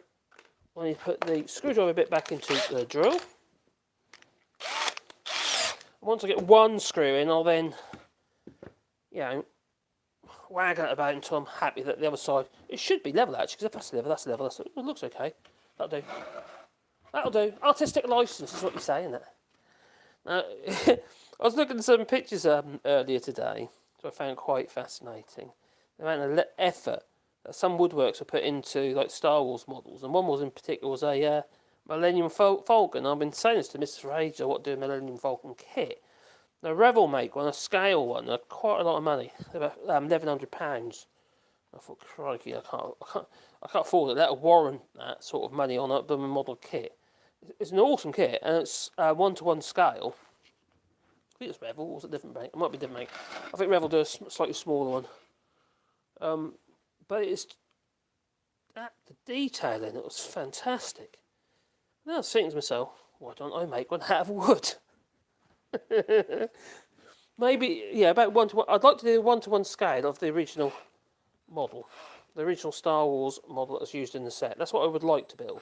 I need to put the screwdriver bit back into the drill. Once I get one screw in, I'll then, waggle it about until I'm happy that the other side, it should be level actually, because if that's level, it looks okay. That'll do. Artistic license is what you say, isn't it? Now, I was looking at some pictures earlier today, which I found quite fascinating. The amount of effort that some woodworks are put into, like Star Wars models, and one was in particular was a Millennium Falcon. I've been saying this to Mr. for ages, what do a Millennium Falcon kit. Now, Revell make one, a scale one, quite a lot of money, about £1,100. I thought, crikey, I can't afford it. That'll warrant that sort of money on a model kit. It's an awesome kit, and it's 1-to-1 scale. I think it's Revell, or was it a different make? It might be a different make. I think Revell does a slightly smaller one. But it's the detail in it was fantastic. And I was thinking to myself, why don't I make one out of wood? Maybe, about 1-to-1. I'd like to do a 1-to-1 scale of the original model. The original Star Wars model that was used in the set. That's what I would like to build.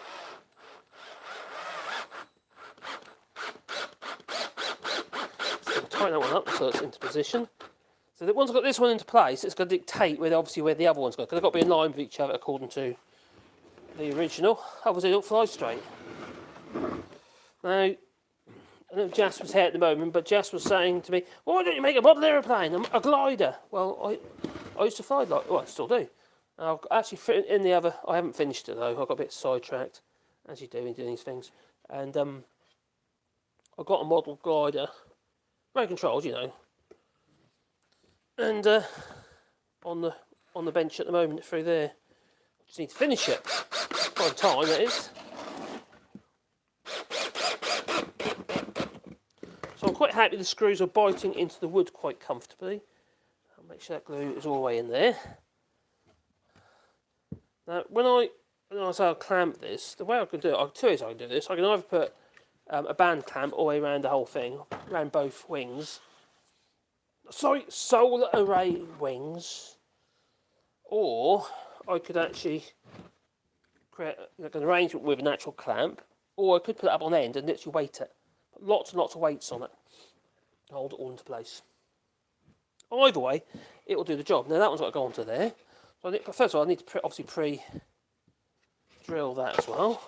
So I'll tighten that one up so it's into position. So that once I've got this one into place, it's going to dictate where the other one's going, because they've got to be in line with each other according to the original. Obviously, they don't fly straight. Now, I know Jasper's here at the moment, but Jasper was saying to me, "Why don't you make a model aeroplane, a glider?" Well, I used to fly like, well, I still do. I've actually fit in the other. I haven't finished it though. I got a bit sidetracked, as you do in doing these things. And I've got a model glider, remote controlled, you know. And on the bench at the moment through there. Just need to finish it. Find time, that is. So I'm quite happy the screws are biting into the wood quite comfortably. I'll make sure that glue is all the way in there. Now, when I say I'll clamp this, the way I can do it, I have two ways I can do this. I can either put a band clamp all the way around the whole thing, around both wings. Sorry, solar array wings. Or I could actually create like an arrangement with an actual clamp, or I could put it up on end and literally weight it. Put lots and lots of weights on it. Hold it all into place. Either way, it will do the job. Now that one's got to go onto there. So first of all, I need to obviously pre-drill that as well.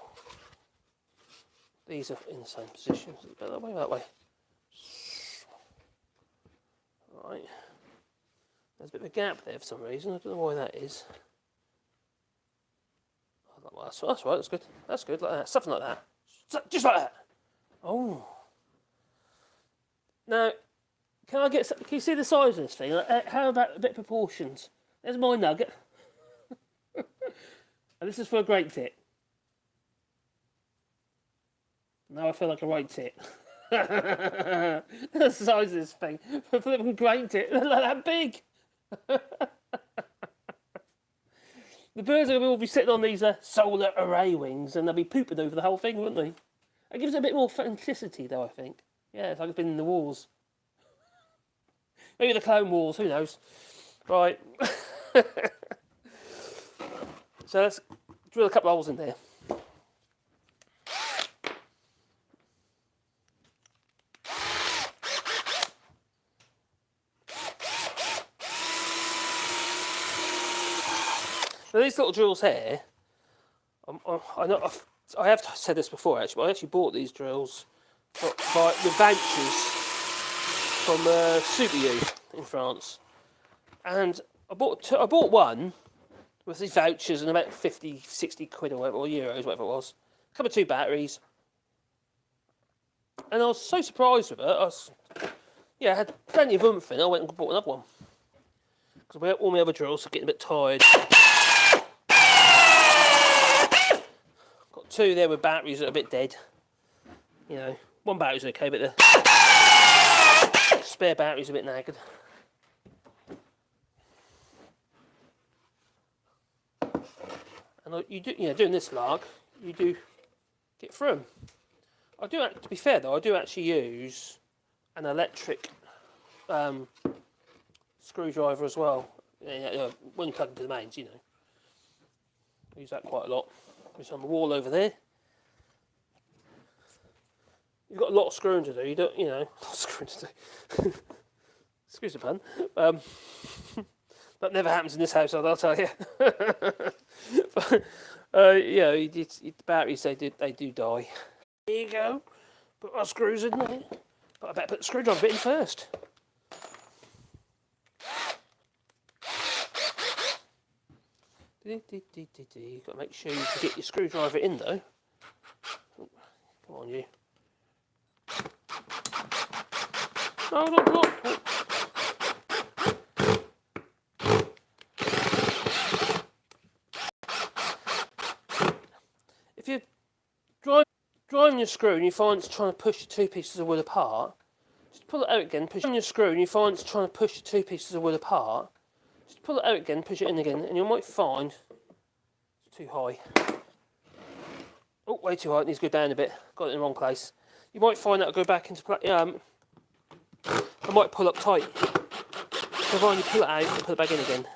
These are in the same position. Go that way, that way. Right. There's a bit of a gap there for some reason. I don't know why that is. Oh, that's right. That's good. That's good. Like that. Something like that. Just like that. Oh. Now, can you see the size of this thing? Like, how about a bit of proportions? There's my nugget. And this is for a great tit. Now I feel like a right tit. The size of this thing. For a flipping great tit. They're like that big. The birds are going to be sitting on these solar array wings, and they'll be pooping over the whole thing, won't they? It gives it a bit more fantasticity, though, I think. Yeah, it's like it's been in the wars. Maybe the Clone Wars, who knows? Right. So let's drill a couple of holes in there. Now these little drills here, I have said this before actually, but I actually bought these drills with vouchers from Super U in France, and I bought one with these vouchers and about 50, 60 quid or whatever, or euros, whatever it was. Come with 2 batteries, and I was so surprised with it. I had plenty of oomph in it. I went and bought another one because all my other drills are getting a bit tired. Got 2 there with batteries that are a bit dead. You know, one battery's okay, but the spare battery's a bit knackered. And doing this lark, you do get through them. To be fair though, I do actually use an electric screwdriver as well. When you plug into the mains, you know. I use that quite a lot. It's on the wall over there. You've got a lot of screwing to do. You don't, a lot of screwing to do. Excuse the pun. That never happens in this household, I'll tell you. But, the batteries, they do die. There you go. Put our screws in there. But I better put the screwdriver bit in first. You've got to make sure you can get your screwdriver in though. Come on, you. No, look. If you're driving your screw and you find it's trying to push the 2 pieces of wood apart, just pull it out again, push on your screw and you find it's trying to push the 2 pieces of wood apart, just pull it out again, push it in again, and you might find it's too high. Oh, way too high, it needs to go down a bit, got it in the wrong place. You might find that'll go back into place, I might pull up tight. Provided you pull it out and put it back in again.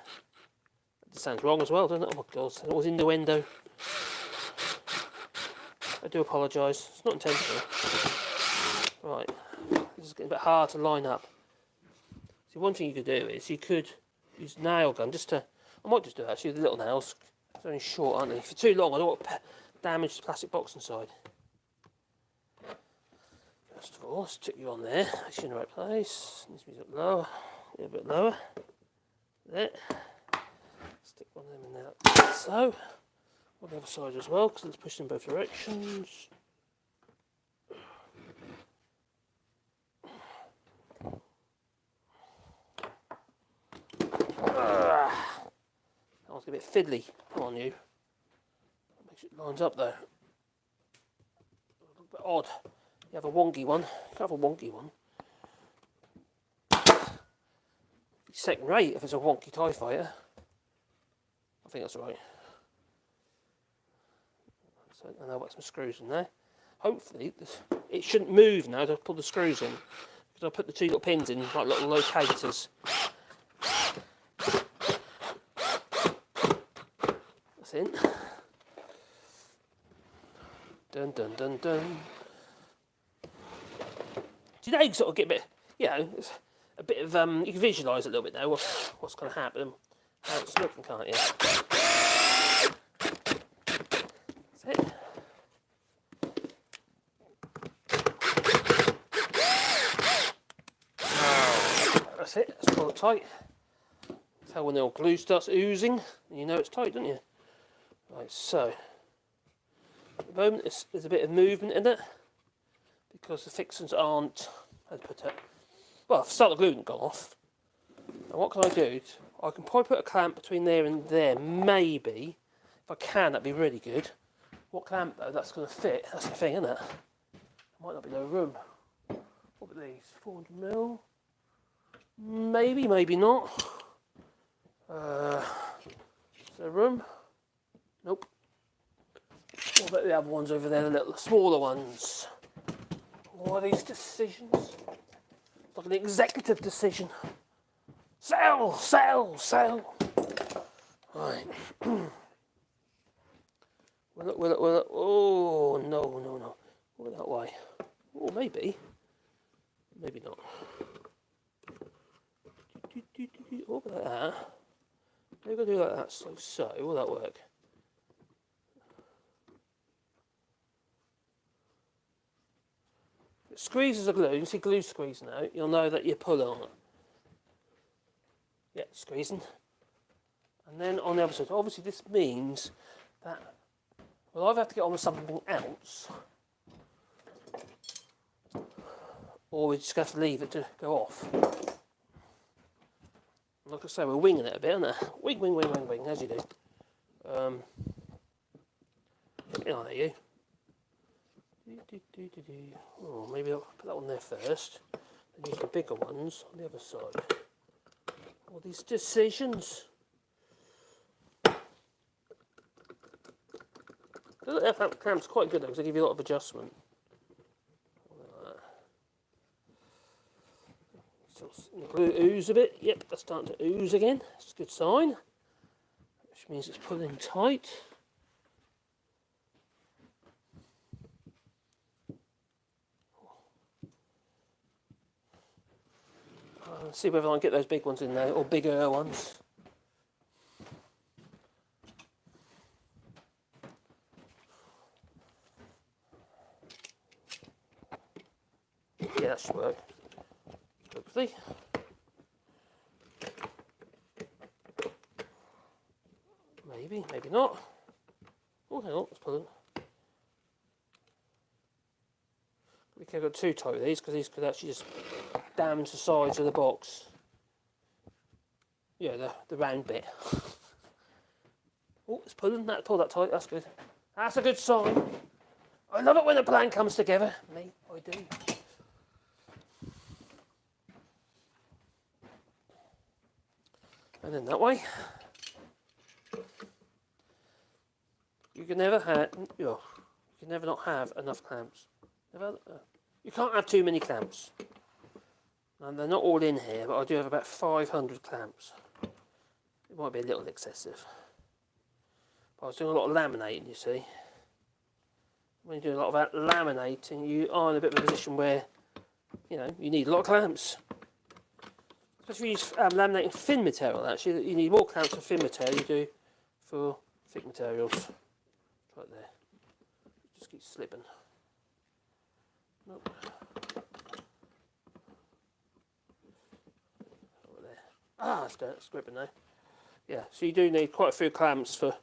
It sounds wrong as well, doesn't it? Oh my god, it was innuendo. I do apologise. It's not intentional. Right, this is getting a bit hard to line up. See, one thing you could do is you could use a nail gun just to. I might just do it actually with the little nails. They're only short, aren't they? If they're too long, I don't want to damage the plastic box inside. First of all, let's stick you on there. Make sure you're in the right place. Needs to be up lower. A little bit lower. There. Stick one of them in there like so. On the other side as well, because it's pushed in both directions. That one's a bit fiddly. Come on, you. That makes it lines up though. A little bit odd. You have a wonky one. You can't have a wonky one. It's second rate if it's a wonky TIE fighter. I think that's right. So, and I'll put some screws in there. Hopefully, it shouldn't move now to pull the screws in. Because I put the two little pins in like little locators. That's in. Dun dun dun dun. Do you know you sort of get a bit, you know, it's a bit of, you can visualise a little bit now what's going to happen, how it's looking, can't you? That's it. That's it, let's pull it tight. That's how when the old glue starts oozing, you know it's tight, don't you? Right, so, at the moment there's a bit of movement in it, because the fixings aren't, how to put it, well, start the glue hasn't gone off. Now what can I do? I can probably put a clamp between there and there, maybe. If I can, that'd be really good. What clamp though, that's going to fit, that's the thing, isn't it? There might not be no room. What are these, 400mm? Maybe, maybe not. Is there room? Nope. What about the other ones over there, the little smaller ones? What are these decisions? It's like an executive decision. Sell, sell, sell. Right. Will it? Oh, no, no, no. Go that way. Oh, maybe. Maybe not. What about that? Maybe we'll do like that. So, will that work? If it squeezes the glue, you see glue squeezing out, you'll know that you're pulling on it. Yeah, squeezing. And then on the other side, obviously this means that we'll either have to get on with something else, or we just have to leave it to go off. Like I say, we're winging it a bit, aren't we? Wing, wing, wing, wing, wing, as you do. Yeah, there you. Oh, maybe I'll put that one there first, then use the bigger ones on the other side. All these decisions. That clamp's quite good though, because they give you a lot of adjustment. Like that. So the glue ooze a bit. Yep, that's starting to ooze again. That's a good sign. Which means it's pulling tight. Let's see whether I can get those big ones in there, or bigger ones. Yeah, that should work. Hopefully. Maybe, maybe not. Oh, hang on, let's pull them. We can't go too tight with these, because these could actually just damage the sides of the box. Yeah, the round bit. Oh, it's pulling. Pull that tight. That's good. That's a good sign. I love it when a plan comes together. Me, I do. And then that way. You can never have. You can never not have enough clamps. You can't have too many clamps. And they're not all in here, but I do have about 500 clamps. It might be a little excessive. But I was doing a lot of laminating, you see. When you do a lot of that laminating, you are in a bit of a position where, you know, you need a lot of clamps. Especially if you use laminating thin material, actually, you need more clamps for thin material than you do for thick materials. Right there. Just keep slipping. Nope. Over there. Ah, it's gripping now. Yeah, so you do need quite a few clamps for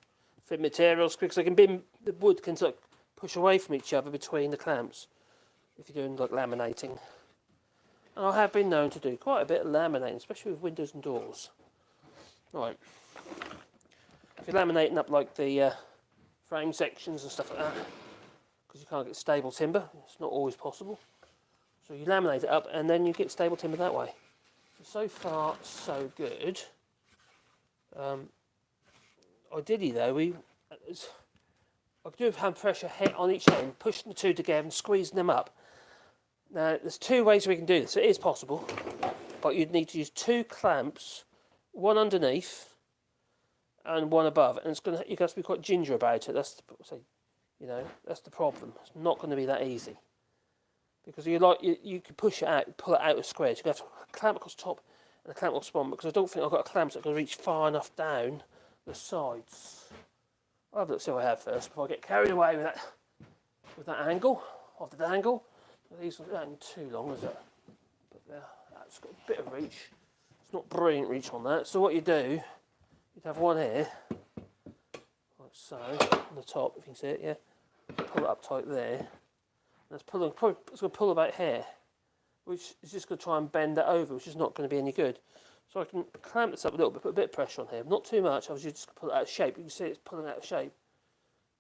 thin materials because they can be, the wood can sort of push away from each other between the clamps if you're doing like laminating. And I have been known to do quite a bit of laminating, especially with windows and doors. Right. If you're laminating up like the frame sections and stuff like that, because you can't get stable timber, it's not always possible. So you laminate it up and then you get stable timber that way. So far, so good. Ideally though, I could do hand pressure on each end, pushing the two together and squeezing them up. Now, there's two ways we can do this. It is possible, but you'd need to use two clamps, one underneath and one above, and you have to be quite ginger about it. That's the problem. It's not going to be that easy because you could push it out, pull it out of squares. You have to clamp across the top and a clamp across the bottom because I don't think I've got a clamp that can reach far enough down the sides. I'll have a look see what I have first before I get carried away with that angle of the dangle. These aren't too long, is it? But that's got a bit of reach. It's not brilliant reach on that. So what you do, you'd have one here, like so, on the top, if you can see it, yeah. Pull it up tight there. And it's going to pull about here, which is just going to try and bend that over, which is not going to be any good. So I can clamp this up a little bit, put a bit of pressure on here. Not too much, I was just going to pull it out of shape. You can see it's pulling out of shape.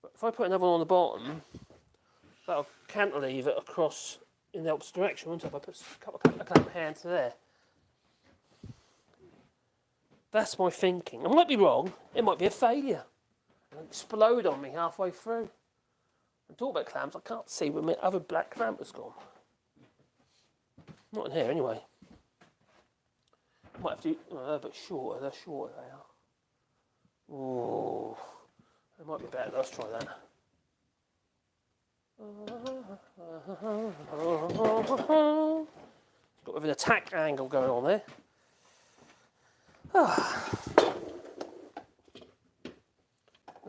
But if I put another one on the bottom, that'll cantilever it across in the opposite direction, won't it? If I put a clamp here into there. That's my thinking. I might be wrong. It might be a failure. It'll explode on me halfway through. And talk about clamps, I can't see where my other black clamp has gone. Not in here, anyway. Might have to. Oh, they're a bit shorter. They're shorter. They are. Oh, it might be better. Let's try that. Got with an attack angle going on there.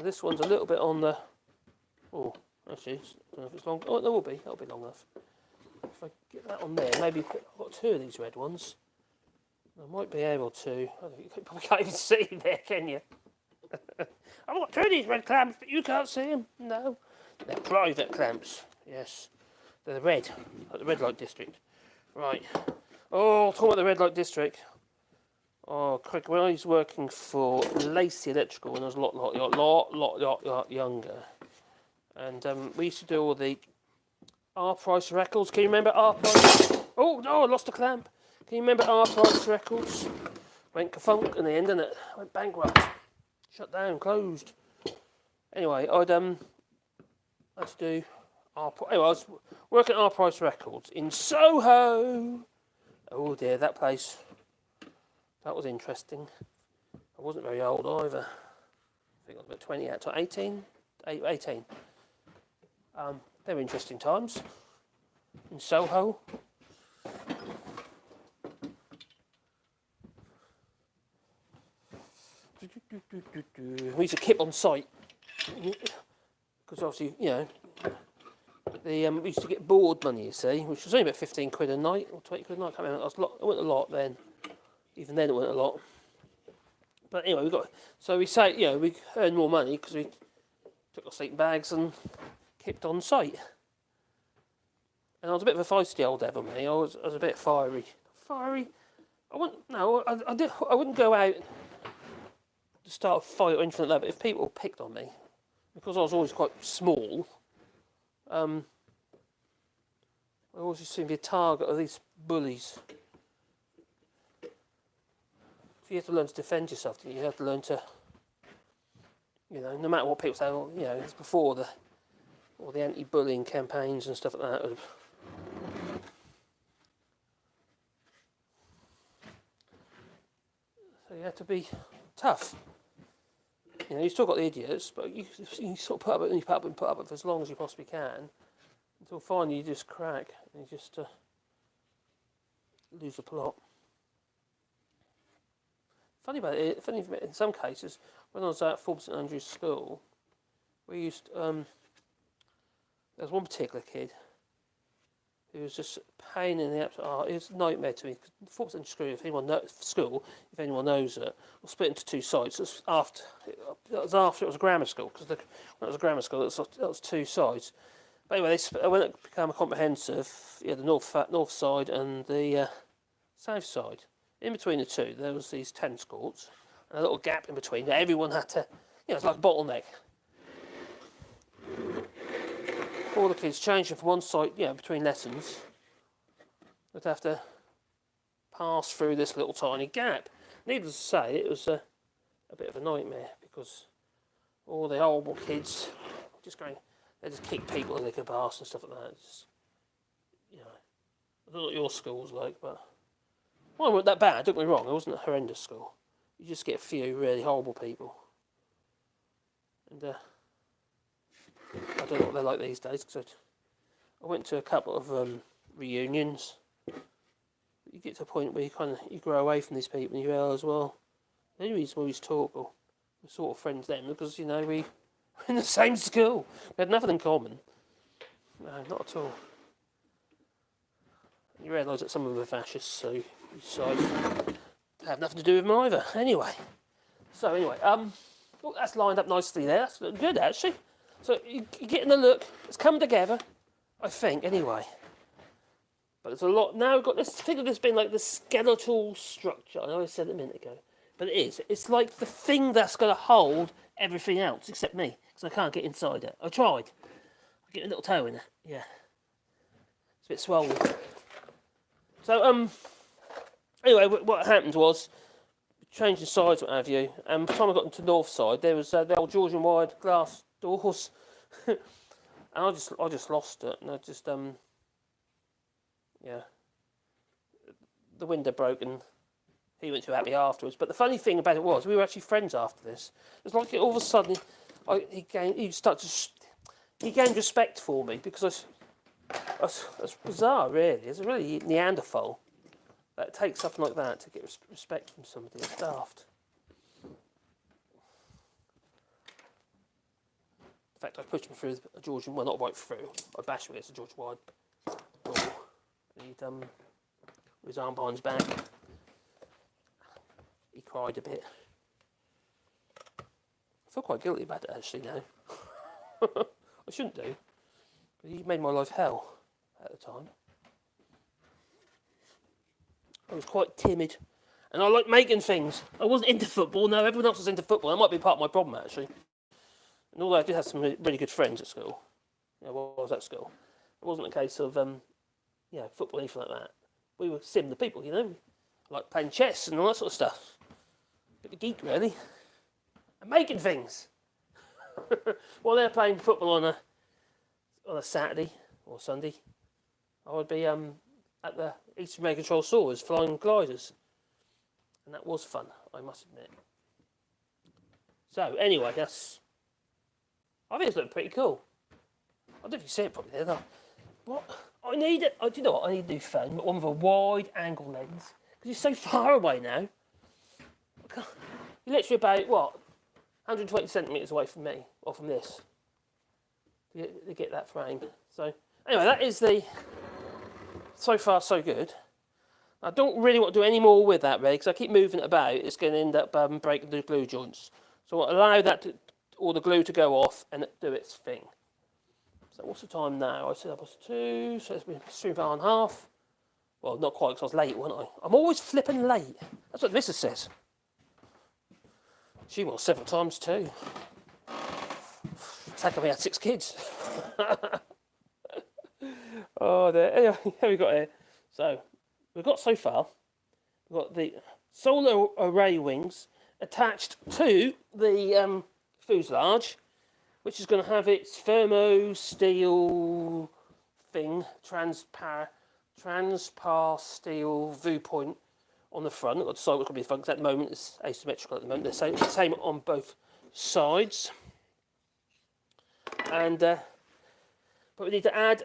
This one's a little bit on the. Oh, actually, I don't know if it's long. Oh, there will be. That'll be long enough. If I get that on there, maybe I've got two of these red ones. I might be able to. I don't know, you probably can't even see there, can you? I've got two of these red clamps, but you can't see them. No. They're private clamps, yes. They're the red, like the red light district. Right. Oh, talking about the red light district. Oh, quick, when I was working for Lacey Electrical when I was a lot younger. And we used to do all the R-Price records. Can you remember R-Price? Oh, no, I lost a clamp. Can you remember R-Price records? Went kafunk in the end, didn't it? Went bankrupt. Shut down, closed. Anyway, I had to do anyway, I was working at R-Price Records in Soho. Oh dear, that place. That was interesting. I wasn't very old either. I think I was about 20 out to 18. 18. They were interesting times in Soho. We used to keep on site because obviously, you know, we used to get board money, you see, which was only about 15 quid a night or 20 quid a night. I can't remember. It went a lot then. Even then, it went a lot. But anyway, we earned more money because we took our sleeping bags and kept on site. And I was a bit of a feisty old devil, me. I was a bit fiery. Fiery? I wouldn't go out to start a fight or anything like that, but if people picked on me, because I was always quite small, I always seemed to be a target of these bullies. So you have to learn to defend yourself, you have to learn to, you know, no matter what people say, well, you know, it's before all the anti-bullying campaigns and stuff like that. So you have to be tough. You know, you still got the idiots, but you sort of put up and you put up and put up for as long as you possibly can, until finally you just crack and you just lose the plot. Funny about it, in some cases, when I was at Forbes St Andrews School, we used there was one particular kid who was just a pain in the absolute. It was a nightmare to me. Forbes St Andrews School, if anyone knows it, was split into two sides. It was after it was a grammar school, because when it was a grammar school, it was two sides. But anyway, when it became a comprehensive, the north side and the south side. In between the two, there was these tennis courts, and a little gap in between that everyone had to, it's like a bottleneck. All the kids changing from one side, between lessons, would have to pass through this little tiny gap. Needless to say, it was a bit of a nightmare, because all the horrible kids they just kick people in the bars and stuff like that. I don't know what your school was like, but mine wasn't that bad, don't get me wrong, it wasn't a horrendous school. You just get a few really horrible people. And I don't know what they're like these days, because I went to a couple of reunions. You get to a point where you grow away from these people and you realise, well, the only reason we always talk, or we're sort of friends then, because, we were in the same school. We had nothing in common. No, not at all. You realise that some of them are fascists, so you decide to have nothing to do with them either. Anyway, that's lined up nicely there. That's good, actually. So you're getting the look. It's come together, I think, anyway. But there's a lot. Now we've got this thing of this being like the skeletal structure. I know I said it a minute ago. But it is. It's like the thing that's going to hold everything else, except me, because I can't get inside it. I tried. I get a little toe in it. Yeah. It's a bit swollen. So, anyway, what happened was, changing sides, what have you, and by the time I got into the north side, there was the old Georgian wide glass doors, and I just lost it, and I just, the window broke, and he went too happy afterwards. But the funny thing about it was, we were actually friends after this. It was like all of a sudden, he gained respect for me, because that's bizarre, really. It's really Neanderthal that it takes something like that to get respect from somebody. It's daft. In fact, I pushed him through a Georgian, well, not right through. I bashed him against a Georgian wide door. And he'd, with his arm behind his back. He cried a bit. I feel quite guilty about it, actually, now. I shouldn't do. But he made my life hell at the time. I was quite timid. And I liked making things. I wasn't into football. No, everyone else was into football. That might be part of my problem, actually. And although I did have some really good friends at school, while I was at school, it wasn't a case of, football or anything like that. We were similar people, like playing chess and all that sort of stuff. Bit of a geek, really. And making things. While they're playing football on a Saturday or Sunday, I would be at the Eastern Rail Control Soars flying gliders. And that was fun, I must admit. So, anyway, I think it's looking pretty cool. I don't know if you see it probably there, though. What? Do you know what? I need a new phone, but one with a wide angle lens. Because you're so far away now. You're literally about, 120 centimetres away from me, or from this, to get that frame. So, anyway, that is so far so good. I don't really want to do any more with that, really, because I keep moving it about. It's going to end up breaking the glue joints. So I'll allow all the glue to go off and do its thing. So what's the time now? I said I was 2, so it's been 3.5. Well, not quite, because I was late, wasn't I? I'm always flipping late. That's what the missus says. She was several times too. It's like we had 6 kids. Anyway, here we got here. So, we've got so far, we've got the solar array wings attached to the fuselage, which is going to have its thermo steel thing, transpar steel viewpoint on the front. I've got to decide what's going to be the front, because at the moment it's asymmetrical at the moment. They're same on both sides. And but we need to add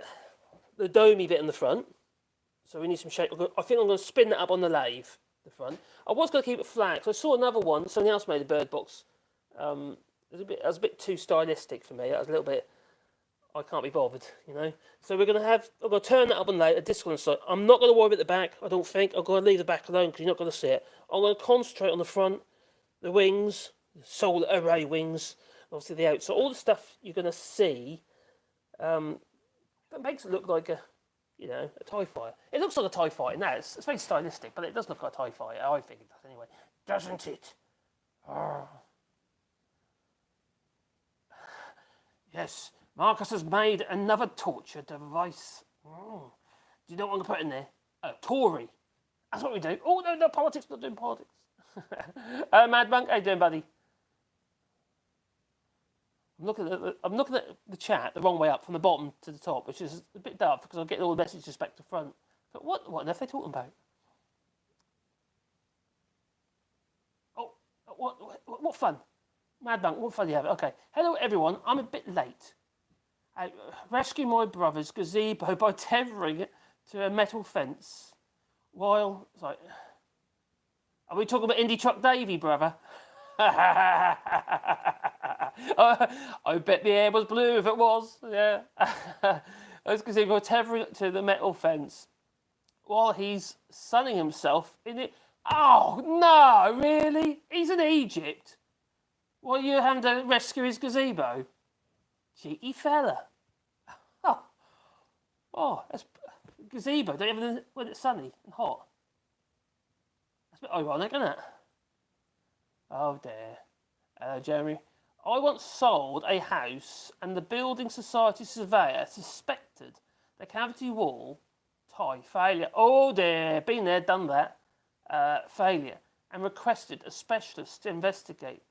the domey bit in the front. So we need some shape. I think I'm going to spin that up on the lathe, the front. I was going to keep it flat, because I saw another one, somebody else made a bird box. It was a bit too stylistic for me. That was a little bit, I can't be bothered, you know. So I'm going to turn that up on the disc on the side. I'm not going to worry about the back, I don't think. I'm going to leave the back alone, because you're not going to see it. I'm going to concentrate on the front, the wings, the solar array wings, obviously the outside. So all the stuff you're going to see, that makes it look like a, you know, a TIE fighter. It looks like a TIE fighter now. It's very stylistic, but it does look like a TIE fighter. I think it does anyway. Doesn't it? Oh. Yes, Marcus has made another torture device. Oh. Do you know what I'm going to put in there? Tory. That's what we do. Oh, no, politics, not doing politics. Mad Monk, how you doing, buddy? I'm looking at the chat the wrong way up, from the bottom to the top, which is a bit dark, because I'm getting all the messages back to front. But what on earth are they talking about? Oh, what fun. Mad Monk, what fun do you have? Okay. Hello, everyone. I'm a bit late. I rescued my brother's gazebo by tethering it to a metal fence while... Sorry. Are we talking about Indie Truck Davy, brother? I bet the air was blue if it was. Yeah. I was gazebo tethering it to the metal fence while he's sunning himself in it. Oh, no, really? He's in Egypt? Well, you're having to rescue his gazebo? Cheeky fella. Oh, that's gazebo. Don't you have it when it's sunny and hot? That's a bit ironic, isn't it? Oh, dear. Jeremy. I once sold a house, and the Building Society surveyor suspected the cavity wall tie failure. Oh, dear. Been there, done that. Failure. And requested a specialist to investigate.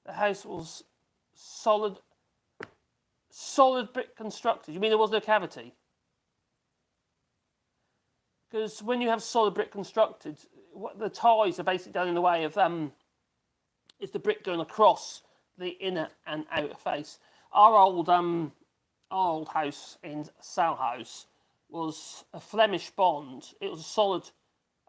The house was solid brick constructed. You mean there was no cavity? Because when you have solid brick constructed, what the ties are basically done in the way of is the brick going across the inner and outer face. Our old house in Salhouse was a Flemish bond. It was a solid.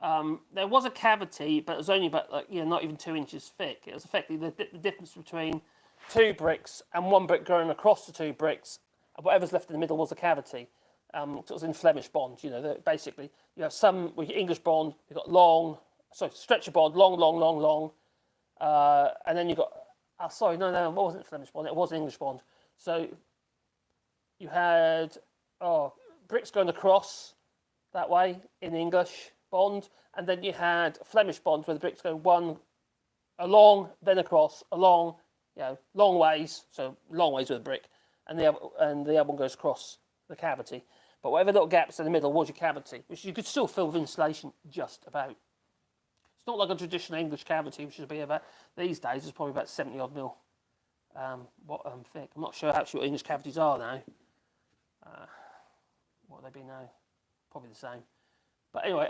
There was a cavity, but it was only about not even 2 inches thick. It was effectively the difference between two bricks and one brick going across the two bricks. And whatever's left in the middle was a cavity. So it was in Flemish bond. You know, basically you have some with your English bond. You've got stretcher bond, long, and then you've got. Sorry, no, it wasn't Flemish bond. It was English bond. So you had bricks going across that way in English bond, and then you had Flemish bond where the bricks go one along, then across, along, long ways. So long ways with a brick, and the other one goes across the cavity. But whatever little gaps in the middle was your cavity, which you could still fill with insulation just about. It's not like a traditional English cavity, which would be about these days. It's probably about 70 odd mil thick. I'm not sure actually what English cavities are now. What would they be now? Probably the same. But anyway,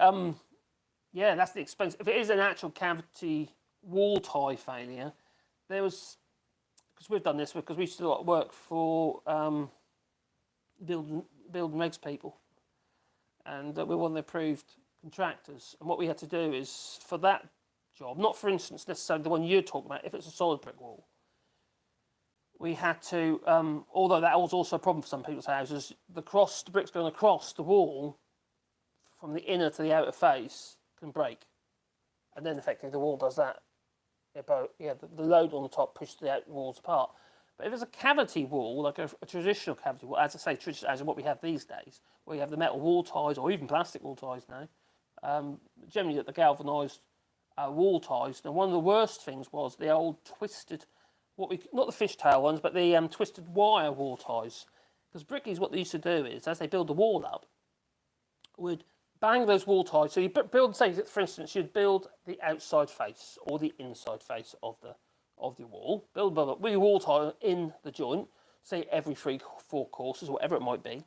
that's the expense. If it is an actual cavity wall tie failure, there was, because we've done this because we used to do a lot of work for building regs people, and we're one of the approved contractors. And what we had to do is, for that job, not for instance necessarily the one you're talking about, if it's a solid brick wall, we had to, although that was also a problem for some people's houses, the bricks going across the wall from the inner to the outer face can break, and then effectively the wall does that. The load on the top pushes the outer walls apart. But if it's a cavity wall, like a traditional cavity wall, as I say, traditional as in what we have these days, where you have the metal wall ties or even plastic wall ties now, generally the galvanised wall ties. And one of the worst things was the old twisted, not the fishtail ones, but the twisted wire wall ties. Because brickies, what they used to do is, as they build the wall up, would bang those wall ties. So you build, say, for instance, you'd build the outside face or the inside face of the wall, build with your wall tie in the joint, say every 3-4 courses, whatever it might be,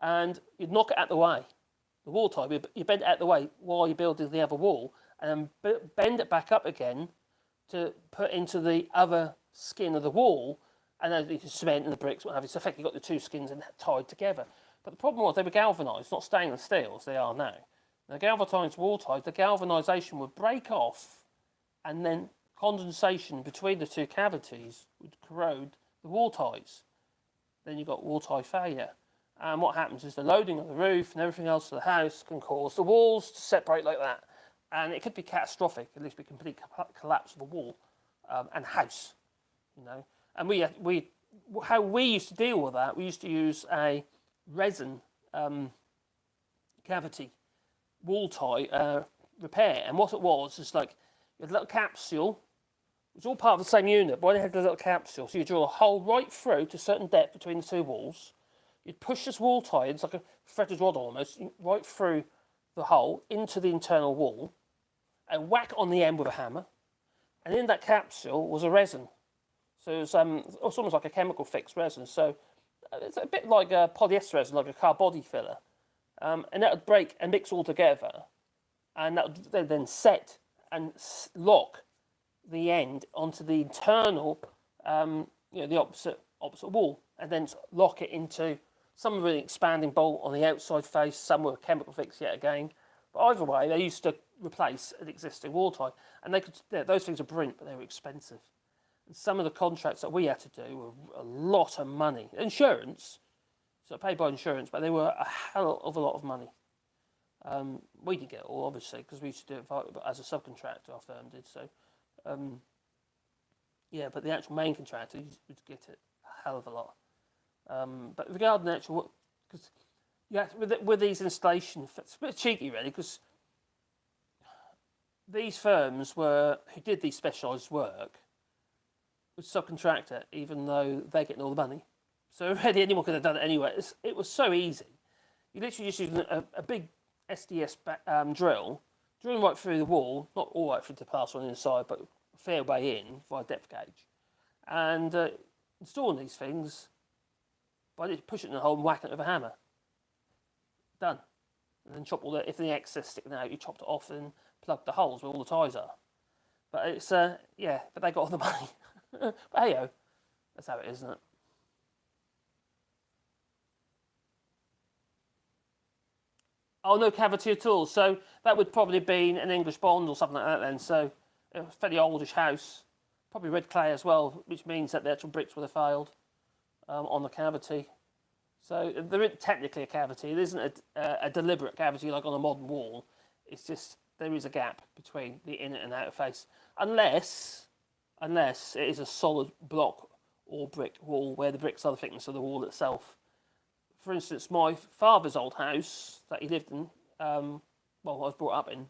and you'd knock it out the way. The wall tie, you bend it out the way while you're building the other wall, and then bend it back up again to put into the other skin of the wall, and then you can cement and the bricks, what have you. So effectively, you got the two skins tied together. But the problem was they were galvanised, not stainless steel as they are now. The galvanised wall ties, the galvanisation would break off, and then condensation between the two cavities would corrode the wall ties. Then you've got wall tie failure. And what happens is the loading of the roof and everything else of the house can cause the walls to separate like that. And it could be catastrophic, at least be complete collapse of the wall and house, you know. And how we used to deal with that, we used to use a resin cavity wall tie repair. And what it was is like you had a little capsule. It was all part of the same unit, but it had a little capsule. So you draw a hole right through to a certain depth between the two walls. You'd push this wall tie, it's like a threaded rod almost, right through the hole into the internal wall, and whack on the end with a hammer. And in that capsule was a resin. So it was almost like a chemical fixed resin. So it's a bit like a polyester resin, like a car body filler. And that would break and mix all together. And that would then set and lock the end onto the internal, the opposite wall. And then lock it into some with an expanding bolt on the outside face, some were chemical fixed yet again. But either way, they used to replace an existing wall tie. And those things are brilliant, but they were expensive. And some of the contracts that we had to do were a lot of money. Insurance, so paid by insurance, but they were a hell of a lot of money. We didn't get it all, obviously, because we used to do it as a subcontractor, our firm did. So, but the actual main contractor would get it a hell of a lot. But regarding the actual, because with these installations, it's a bit cheeky, really, because these firms who did these specialised work would subcontract it, even though they're getting all the money. So really anyone could have done it anyway. It was so easy. You literally just use a big SDS drill, drilling right through the wall, not all right through the plaster on the inside, but a fair way in via depth gauge, and installing these things by just pushing it in the hole and whacking it with a hammer. Done. And then chop if the excess sticking out, you chopped it off and plugged the holes where all the ties are. But it's but they got all the money. But hey-o, that's how it is, isn't it? Oh, no cavity at all. So that would probably have been an English bond or something like that then. So it was a fairly oldish house. Probably red clay as well, which means that the actual bricks would have failed on the cavity. So there isn't technically a cavity. It isn't a deliberate cavity like on a modern wall. It's just there is a gap between the inner and outer face. Unless it is a solid block or brick wall where the bricks are the thickness of the wall itself. For instance, my father's old house that he lived in, I was brought up in,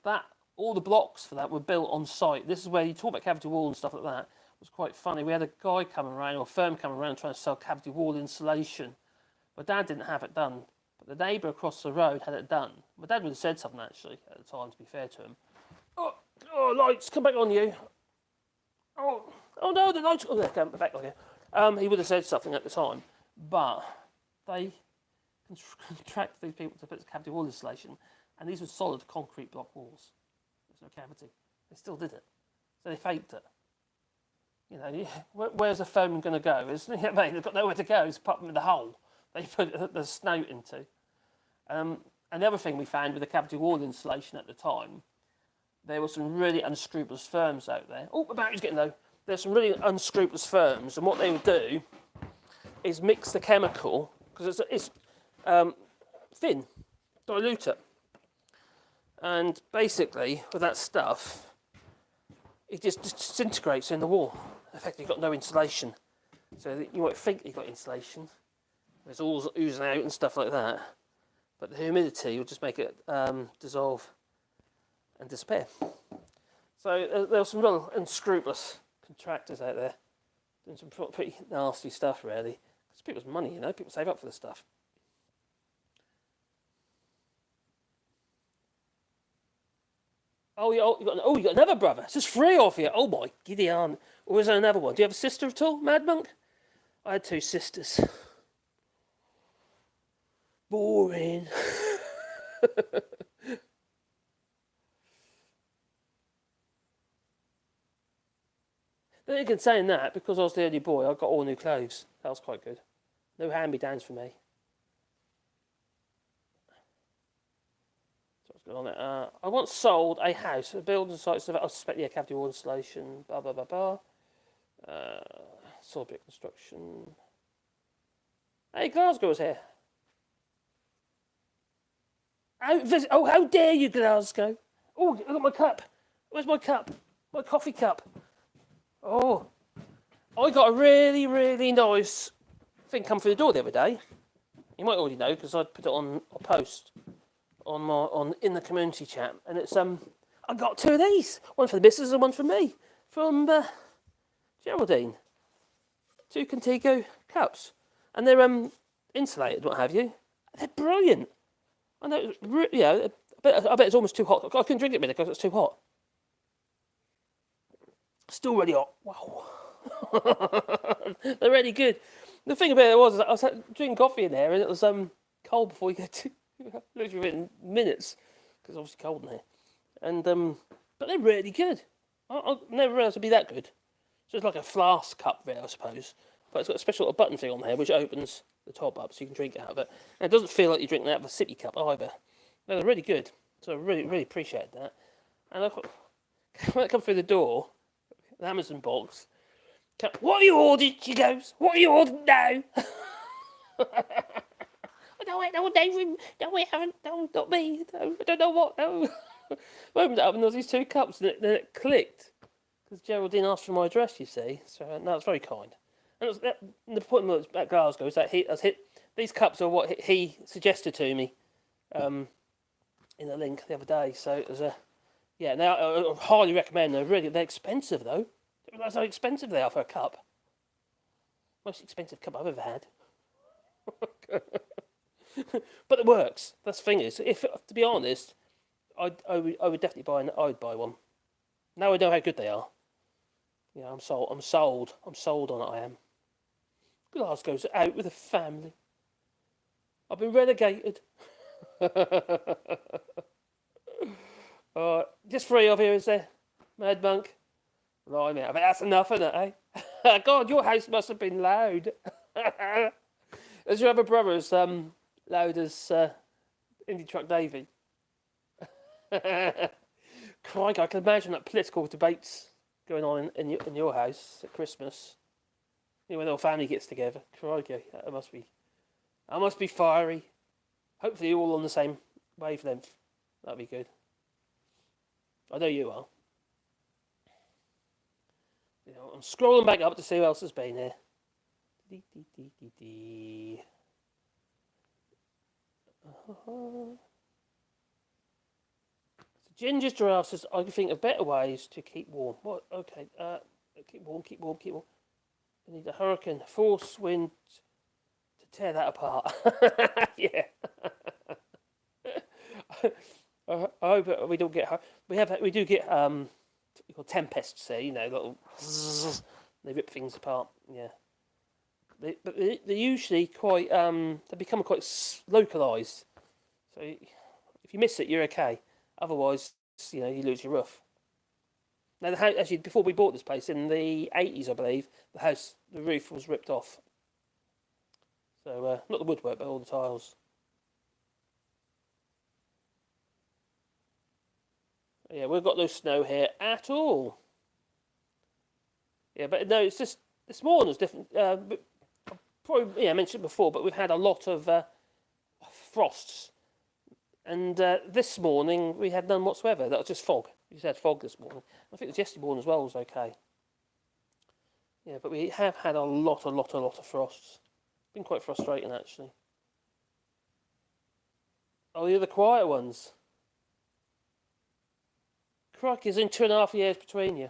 that all the blocks for that were built on site. This is where you talk about cavity wall and stuff like that. It was quite funny. We had a guy coming around, or a firm coming around trying to sell cavity wall insulation. My dad didn't have it done, but the neighbour across the road had it done. My dad would have said something actually at the time, to be fair to him. Oh, lights, come back on you. Oh no, the lights. Oh, there, come back on you. He would have said something at the time, but they contracted these people to put cavity wall insulation, and these were solid concrete block walls. There's no cavity. They still did it, so they faked it. You know, where's the foam going to go? They've got nowhere to go. It's apart from the hole they put the snout into. And the other thing we found with the cavity wall insulation at the time, there were some really unscrupulous firms out there. Oh, my battery's getting low. There's some really unscrupulous firms, and what they would do is mix the chemical, because it's thin, dilute it. And basically, with that stuff, it just disintegrates in the wall. In fact, you've got no insulation. So you might think you've got insulation. There's all oozing out and stuff like that. But the humidity will just make it dissolve and disappear. So there were some real unscrupulous contractors out there doing some pretty nasty stuff, really. It's people's money, you know. People save up for this stuff. Oh, you got another brother. It's just three of you. Oh my giddy aunt. Or is there another one? Do you have a sister at all, Mad Monk? I had two sisters. Boring. But again, saying that, because I was the only boy, I got all new clothes. That was quite good. No hand-me-downs for me. So what's going on there? I once sold a house, a building site, so I suspect, yeah, cavity wall installation, blah, blah, blah, blah. Solid brick construction. Hey, Glasgow's here. How dare you, Glasgow? Oh, I got my cup. Where's my cup? My coffee cup. Oh, I got a really, really nice thing come through the door the other day. You might already know because I put it on a post in the community chat, and it's I got two of these, one for the missus and one for me from Geraldine. Two Contigo cups, and they're insulated, what have you. They're brilliant. I know, I bet it's almost too hot. I couldn't drink it with it because it's too hot. Still really hot. Wow. They're really good. The thing about it was I was drinking coffee in there and it was cold before you get to literally within minutes because it's obviously cold in here. And but they're really good. I never realised it'd be that good. So it's like a flask cup there, I suppose. But it's got a special little button thing on there which opens the top up so you can drink out of it. And it doesn't feel like you're drinking out of a sippy cup either. No, they're really good. So I really, really appreciate that. And I thought, when I come through the door, the Amazon box, what have you ordered? She goes, what have you ordered now? No, David, no, we haven't, no, not me, no, I don't know what, no. I opened it up and there was these two cups and then it clicked. Because Geraldine asked for my address, you see. So that's very kind. And the point at Glasgow is that these cups are what he suggested to me in the link the other day. So it was now I highly recommend them. They're expensive though. That's how expensive they are for a cup. Most expensive cup I've ever had. But it works. That's the thing is, to be honest, I would definitely buy one. Now I know how good they are. Yeah, I'm sold. I'm sold on it. I am. Glasgow's out with a family. I've been relegated. Just three of you, is there? Mad Monk. Right, mate. I bet that's enough, isn't it, eh? God, your house must have been loud. Is your other brother as loud as Indie Truck Davy? Crikey, I can imagine that political debates going on in your house at Christmas. You know, when the whole family gets together. Crikey, that must be fiery. Hopefully you're all on the same wavelength. That'd be good. I know you are. You know, I'm scrolling back up to see who else has been here. Ginger's Giraffe says, I can think of better ways to keep warm. What? Okay. Keep warm. I need a hurricane, force wind to tear that apart. Yeah. I hope we don't get. We do get tempests here. You know, little zzz, they rip things apart. Yeah. They're usually quite. They become quite localised. So if you miss it, you're okay. Otherwise, you lose your roof. Now, the house, actually, before we bought this place in the 80s, I believe, the roof was ripped off. So, not the woodwork, but all the tiles. Yeah, we've got no snow here at all. Yeah, but no, it's just this morning was different. Probably, I mentioned it before, but we've had a lot of frosts. And this morning we had none whatsoever. That was just fog. We just had fog this morning. I think the yesterday morning as well was okay. Yeah, but we have had a lot of frosts. It's been quite frustrating actually. Oh, you're the quiet ones. Crikey, there's in 2.5 years between you.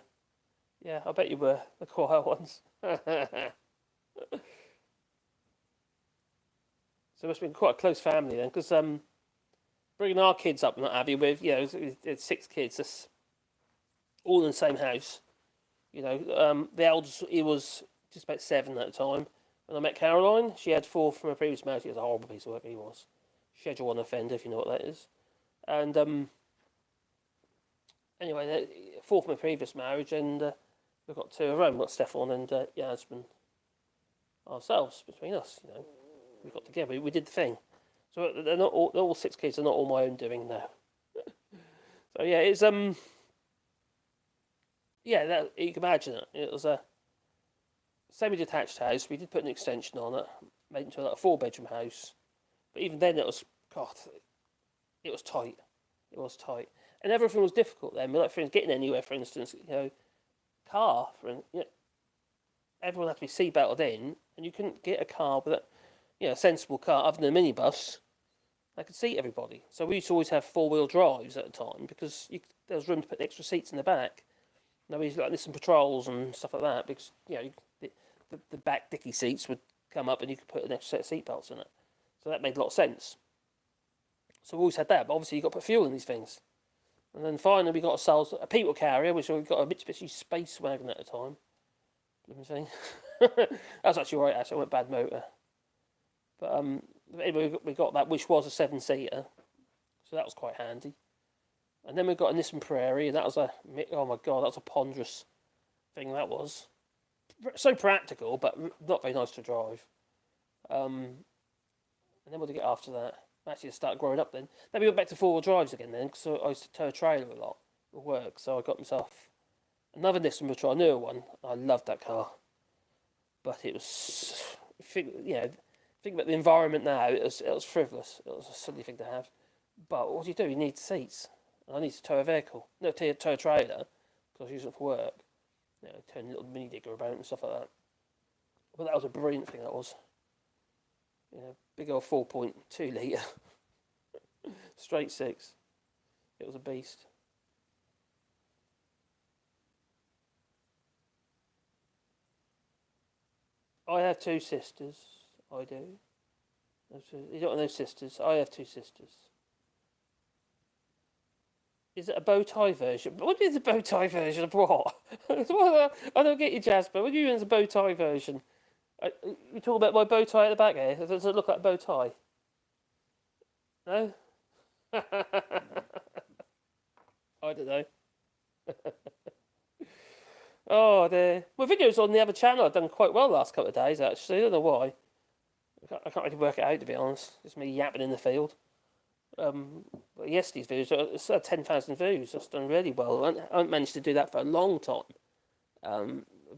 Yeah, I bet you were the quiet ones. So it must have been quite a close family then, because bringing our kids up and what have you, with it's 6 kids, that's all in the same house. The eldest, he was just about 7 at the time. When I met Caroline, she had 4 from her previous marriage. He was a horrible piece of work, he was. Schedule 1 offender, if you know what that is. And anyway, 4 from her previous marriage, and we've got two of our own. We've got Stefan and Yasmin ourselves, between us, we got together, we did the thing. So they're not all 6 kids are not all my own doing now. So yeah, it's that, you can imagine it. It was a semi-detached house. We did put an extension on it, made it into like a 4-bedroom house. But even then, it was tight. It was tight, and everything was difficult then. Like, for instance, getting anywhere, for instance, car. Everyone had to be seatbelted in, and you couldn't get a car with a sensible car other than a minibus that could seat everybody. So we used to always have 4-wheel drives at the time because there was room to put extra seats in the back. Now we used to like Nissan Patrols and stuff like that because the back dicky seats would come up and you could put an extra set of seatbelts in it. So that made a lot of sense. So we always had that, but obviously you got to put fuel in these things. And then finally we got ourselves a people carrier, which we got a Mitsubishi Space Wagon at the time. Let me see. That was actually alright. Actually, I went bad motor. But anyway, we got that, which was a 7-seater, so that was quite handy. And then we got a Nissan Prairie, and that was oh my god, that was a ponderous thing. That was so practical, but not very nice to drive. And then what did we get after that? Actually, I started growing up then. Then we went back to 4-wheel drives again then, because I used to tow a trailer a lot at work, so I got myself another Nissan Patrol, a newer one. I loved that car, but it was, think about the environment now. It was frivolous. It was a silly thing to have. But what do? You need seats. And I need to tow a vehicle, tow a trailer, because I was using it for work. Turn a little mini digger about and stuff like that. But that was a brilliant thing. That was. Big old 4.2 litre, straight 6. It was a beast. I have 2 sisters. I do. You don't know sisters. I have 2 sisters. Is it a bow tie version? What is a bow tie version of what? I don't get you, Jasper. What do you mean it's a bow tie version? You talking about my bow tie at the back here? Does it look like a bow tie? No? I don't know. Oh dear. My videos on the other channel have done quite well the last couple of days, actually. I don't know why. I can't really work it out, to be honest. It's me yapping in the field. But yesterday's videos, it's 10,000 views. That's done really well. I haven't managed to do that for a long time.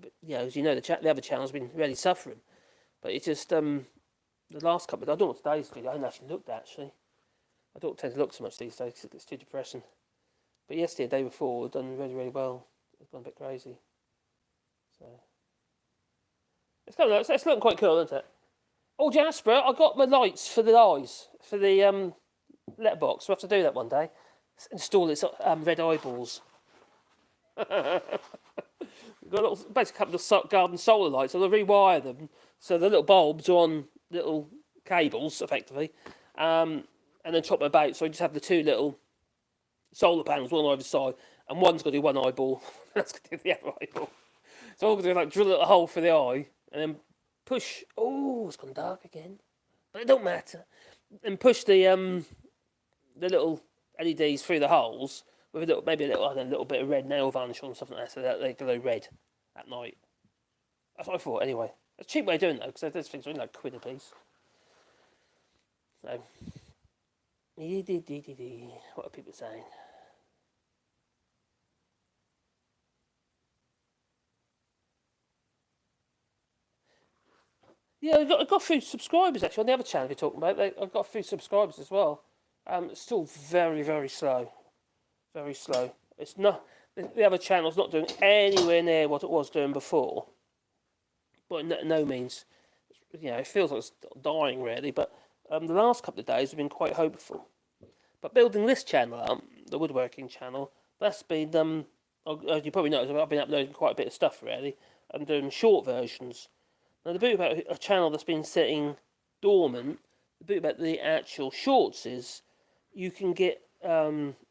But, as you know, the other channel's been really suffering. But it's just the last couple of, I don't know what today's video. I haven't actually looked, actually. I don't tend to look so much these days because it's too depressing. But yesterday, the day before, we've done really, really well. It's gone a bit crazy. So it's looking quite cool, isn't it? Oh, Jasper, I got my lights for the eyes, for the letterbox. We'll have to do that one day. Install its red eyeballs. We've got basically a couple of garden solar lights. So they'll rewire them so the little bulbs are on little cables, effectively, and then chop them about. So you just have the 2 little solar panels, one on either side, and one's got to do one eyeball. That's going to do the other eyeball. So I'm going to drill a little hole for the eye, and then push. Oh, it's gone dark again, but it don't matter. And push the little LEDs through the holes with maybe a little bit of red nail varnish on something like that, so that they glow red at night. That's what I thought. Anyway, it's a cheap way of doing that because those things are only like £1 a piece. So, what are people saying? Yeah, I got a few subscribers actually on the other channel you're talking about. I've got a few subscribers as well. It's still very, very slow. Very slow. It's not, the other channel's not doing anywhere near what it was doing before. But no means, it feels like it's dying really. But the last couple of days have been quite hopeful. But building this channel up, the Woodworking channel, that's been, as you probably noticed, I've been uploading quite a bit of stuff really. I'm doing short versions. Now, the bit about a channel that's been sitting dormant, the bit about the actual shorts is you can get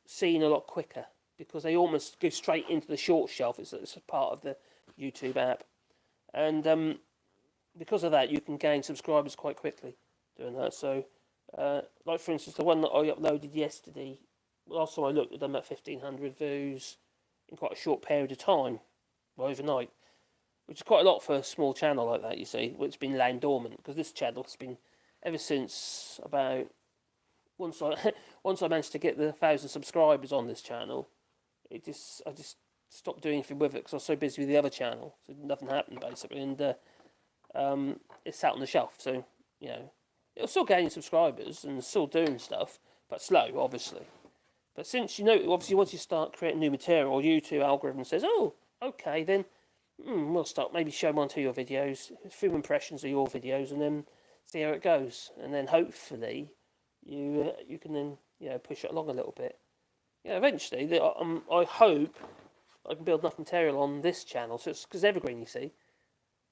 seen a lot quicker because they almost go straight into the short shelf. It's a part of the YouTube app. And because of that, you can gain subscribers quite quickly doing that. So, like for instance, the one that I uploaded yesterday, last time I looked, I'd done about 1,500 views in quite a short period of time. overnight, which is quite a lot for a small channel like that, you see, which has been laying dormant, because this channel has been, ever since about, once I managed to get the 1,000 subscribers on this channel, I just stopped doing anything with it, because I was so busy with the other channel, so nothing happened, basically, and it sat on the shelf, so, you know, it was still gaining subscribers, and still doing stuff, but slow, obviously. But since, you know, obviously once you start creating new material, YouTube algorithm says, oh, okay, then we'll start maybe showing one to your videos, a few impressions of your videos, and then see how it goes. And then hopefully you can then, you know, push it along a little bit. Yeah, eventually, I hope I can build enough material on this channel. So it's because evergreen, you see.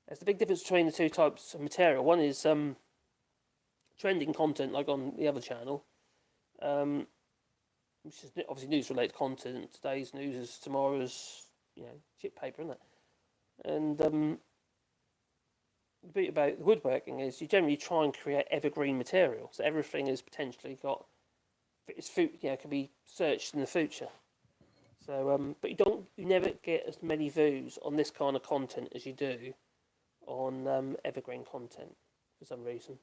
There's the big difference between the two types of material. One is trending content, like on the other channel, which is obviously news-related content. Today's news is tomorrow's, you know, chip paper, isn't it? And the bit about the woodworking is you generally try and create evergreen material, so everything is potentially got its you know, can be searched in the future. So, but you never get as many views on this kind of content as you do on evergreen content for some reason.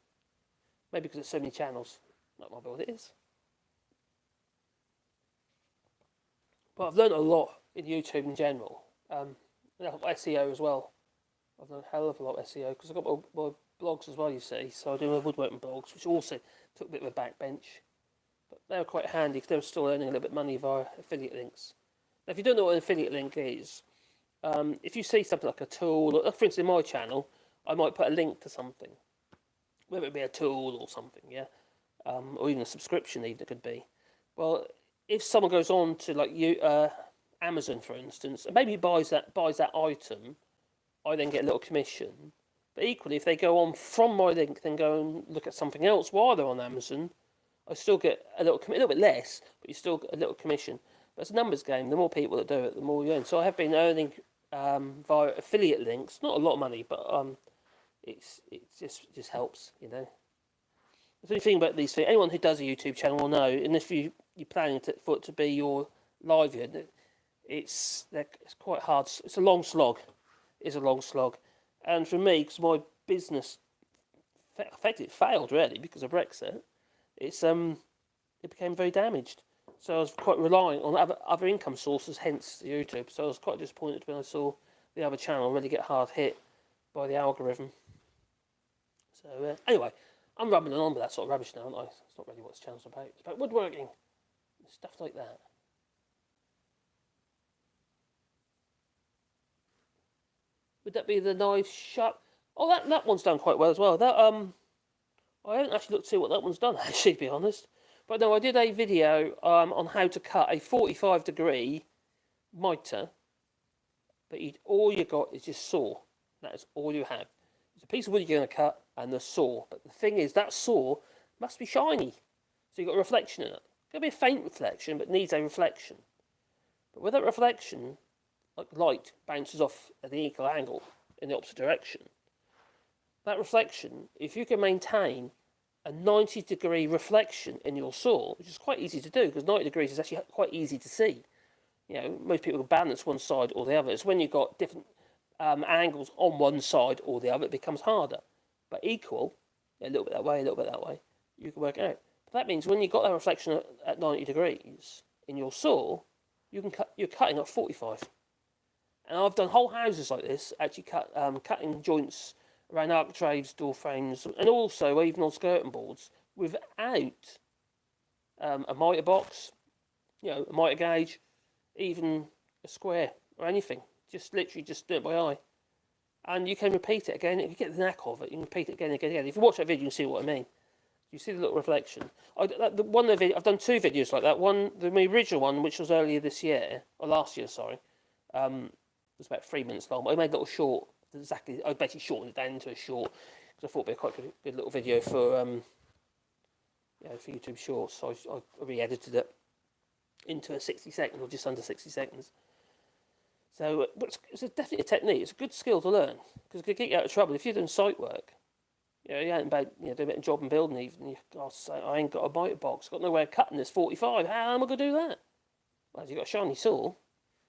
Maybe because there's so many channels. That might be what it is. But I've learned a lot in YouTube in general. SEO as well. I've learned a hell of a lot of SEO because I've got my blogs as well, you see. So I do my woodworking blogs, which also took a bit of a backbench. But they were quite handy because they were still earning a little bit of money via affiliate links. Now, if you don't know what an affiliate link is, if you see something like a tool, or, for instance, in my channel, I might put a link to something, whether it be a tool or something, yeah, or even a subscription, even it could be. Well, if someone goes on to like Amazon, for instance, and maybe buys that item, I then get a little commission. But equally, if they go on from my link, then go and look at something else while they're on Amazon, I still get a little bit less, but you still get a little commission. But it's a numbers game. The more people that do it, the more you earn. So I have been earning via affiliate links. Not a lot of money, but it just helps, you know. The thing about these things, anyone who does a YouTube channel will know, and if you're planning for it to be your livelihood, it's quite hard. It's a long slog. It's a long slog. And for me, because my business effectively failed really because of Brexit, it became very damaged. So I was quite reliant on other income sources, hence YouTube. So I was quite disappointed when I saw the other channel really get hard hit by the algorithm. So anyway, I'm rambling on with that sort of rubbish now, aren't I? It's not really what this channel's about. It's about woodworking, stuff like that. Would that be the knife sharp? Oh, that one's done quite well as well. That I haven't actually looked to see what that one's done, actually, to be honest. But no, I did a video on how to cut a 45-degree mitre. But all you got is just saw. That is all you have. It's a piece of wood you're going to cut and the saw. But the thing is, that saw must be shiny. So you've got a reflection in it. It's going to be a faint reflection, but needs a reflection. But with that reflection, like light bounces off at the equal angle in the opposite direction. That reflection, if you can maintain a 90-degree reflection in your saw, which is quite easy to do because 90 degrees is actually quite easy to see. You know, most people can balance one side or the other. It's when you've got different angles on one side or the other, it becomes harder. But equal, a little bit that way, a little bit that way, you can work it out. But that means when you've got that reflection at 90 degrees in your saw, you're cutting at 45. And I've done whole houses like this, actually cutting joints around architraves, door frames, and also even on skirting boards without a mitre box, you know, a mitre gauge, even a square or anything. Just literally just do it by eye. And you can repeat it again. If you get the knack of it, you can repeat it again and again and again. If you watch that video, you can see what I mean. You see the little reflection. I've done two videos like that. One, the original one, which was earlier this year, or last year, sorry, was about 3 minutes long. But I made a little short. I basically shortened it down into a short because I thought it'd be a quite good little video for for YouTube Shorts. So I re-edited it into a 60 second or just under 60 seconds. So, but it's definitely a technique. It's a good skill to learn because it could get you out of trouble if you're doing site work. You ain't about doing a bit of job and building even. I ain't got a mitre box. Got no way of cutting this 45. How am I going to do that? Well, you've got a shiny saw.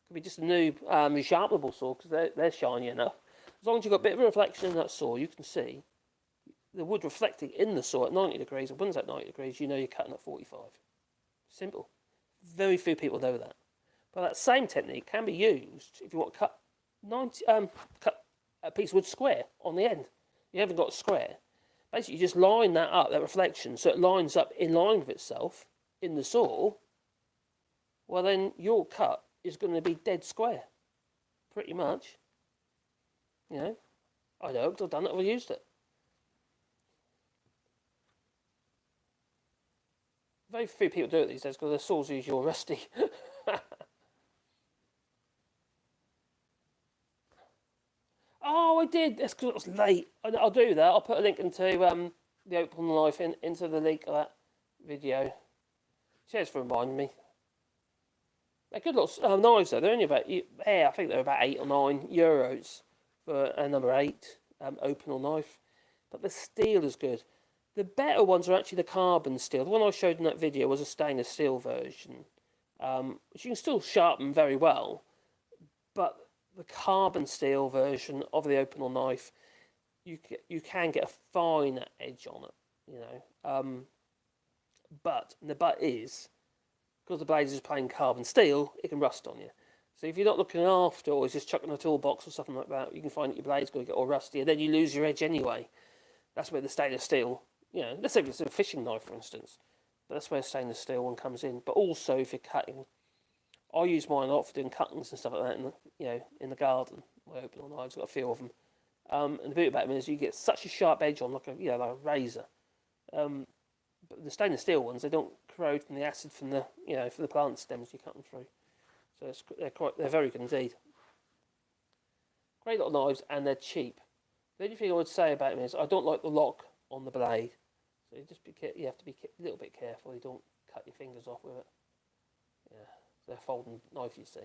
Could be just a new resharpenable saw because they're shiny enough. As long as you've got a bit of a reflection in that saw, you can see the wood reflecting in the saw at 90 degrees. And when it's at 90 degrees, you know you're cutting at 45. Simple. Very few people know that. But that same technique can be used if you want to cut a piece of wood square on the end. You haven't got a square. Basically, you just line that up, that reflection, so it lines up in line with itself in the saw. Well, then your cut is going to be dead square, pretty much. You know, I know because I've done it, I've used it. Very few people do it these days because their saws are usually all rusty. Oh, I did. That's because it was late. I'll do that. I'll put a link into the open knife into the link of that video. Cheers for reminding me. They're good little knives though. They're only about I think they're about €8 or €9 for a number 8 open knife. But the steel is good. The better ones are actually the carbon steel. The one I showed in that video was a stainless steel version, which you can still sharpen very well. But the carbon steel version of the open knife, you can get a finer edge on it, you know. But the but is, because the blade is plain carbon steel, it can rust on you. So if you're not looking after, or just chucking a toolbox or something like that, you can find that your blade's going to get all rusty, and then you lose your edge anyway. That's where the stainless steel, you know, let's say it's a fishing knife, for instance, but that's where stainless steel one comes in. But also, if you're cutting, I use mine a lot for doing cuttings and stuff like that, in the garden. My open knives, got a few of them. And the beauty about them is you get such a sharp edge on, like a razor. But the stainless steel ones, they don't corrode from the acid from the plant stems you cut them through. So they're very good indeed. Great little knives, and they're cheap. The only thing I would say about them is I don't like the lock on the blade. So you have to be a little bit careful. You don't cut your fingers off with it. Yeah, they're a folding knife, you see.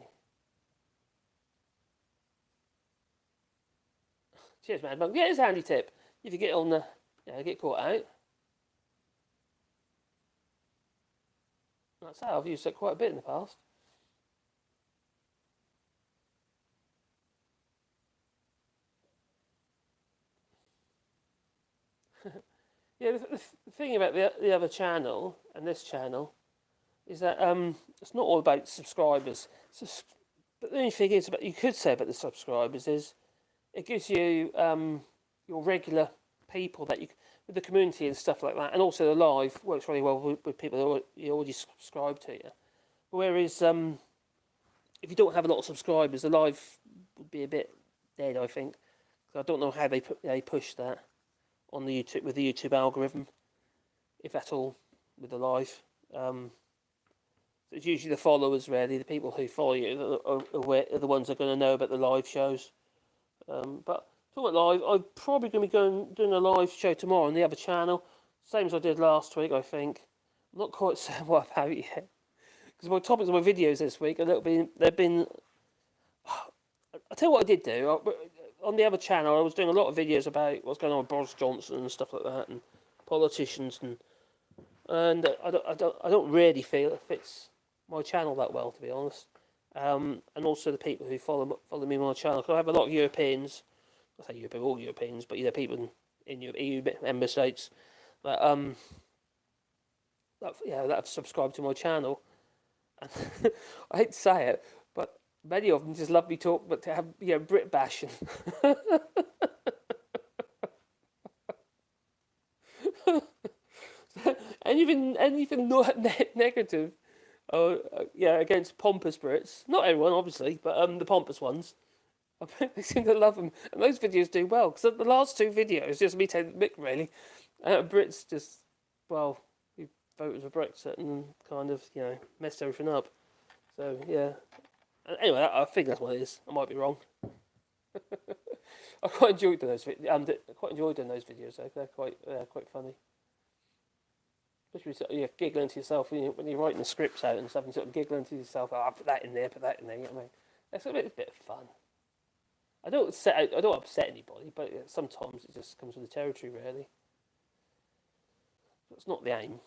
Cheers, man. Yeah, it's a handy tip. If you get on the, get caught out. That's how I've used it quite a bit in the past. Yeah, the thing about the other channel and this channel is that it's not all about subscribers. But the only thing is, you could say about the subscribers is it gives you your regular people that with the community and stuff like that, and also the live works really well with people who already subscribe to you. Whereas if you don't have a lot of subscribers, the live would be a bit dead, I think. I don't know how they push that on the YouTube with the YouTube algorithm, if at all, with the live. It's usually the followers, really, the people who follow you are the ones that are going to know about the live shows. But talking about live, I'm probably going to be doing a live show tomorrow on the other channel, same as I did last week, I think. I'm not quite certain what about it yet, because my topics of my videos this week they've been. I'll tell you what I did do. On the other channel, I was doing a lot of videos about what's going on with Boris Johnson and stuff like that, and politicians, and I don't really feel it fits my channel that well, to be honest. And also the people who follow me on my channel. Cause I have a lot of Europeans. I say Europeans, all Europeans, but people in EU member states that that have subscribed to my channel. And I hate to say it, but many of them just love me talk, but to have Brit bashing. anything not negative. Against pompous Brits. Not everyone, obviously, but the pompous ones. They seem to love them, and those videos do well. Because the last two videos, just me taking the mick, really. Brits just, we voted for Brexit and kind of, messed everything up. So yeah. Anyway, I think that's what it is. I might be wrong. I quite enjoyed doing those. Videos. They're quite funny. Especially giggling to yourself when you're writing the scripts out and stuff, and sort of giggling to yourself. I'll put that in there, You know what I mean? It's a bit of fun. I don't upset anybody, but sometimes it just comes with the territory, really. That's not the aim.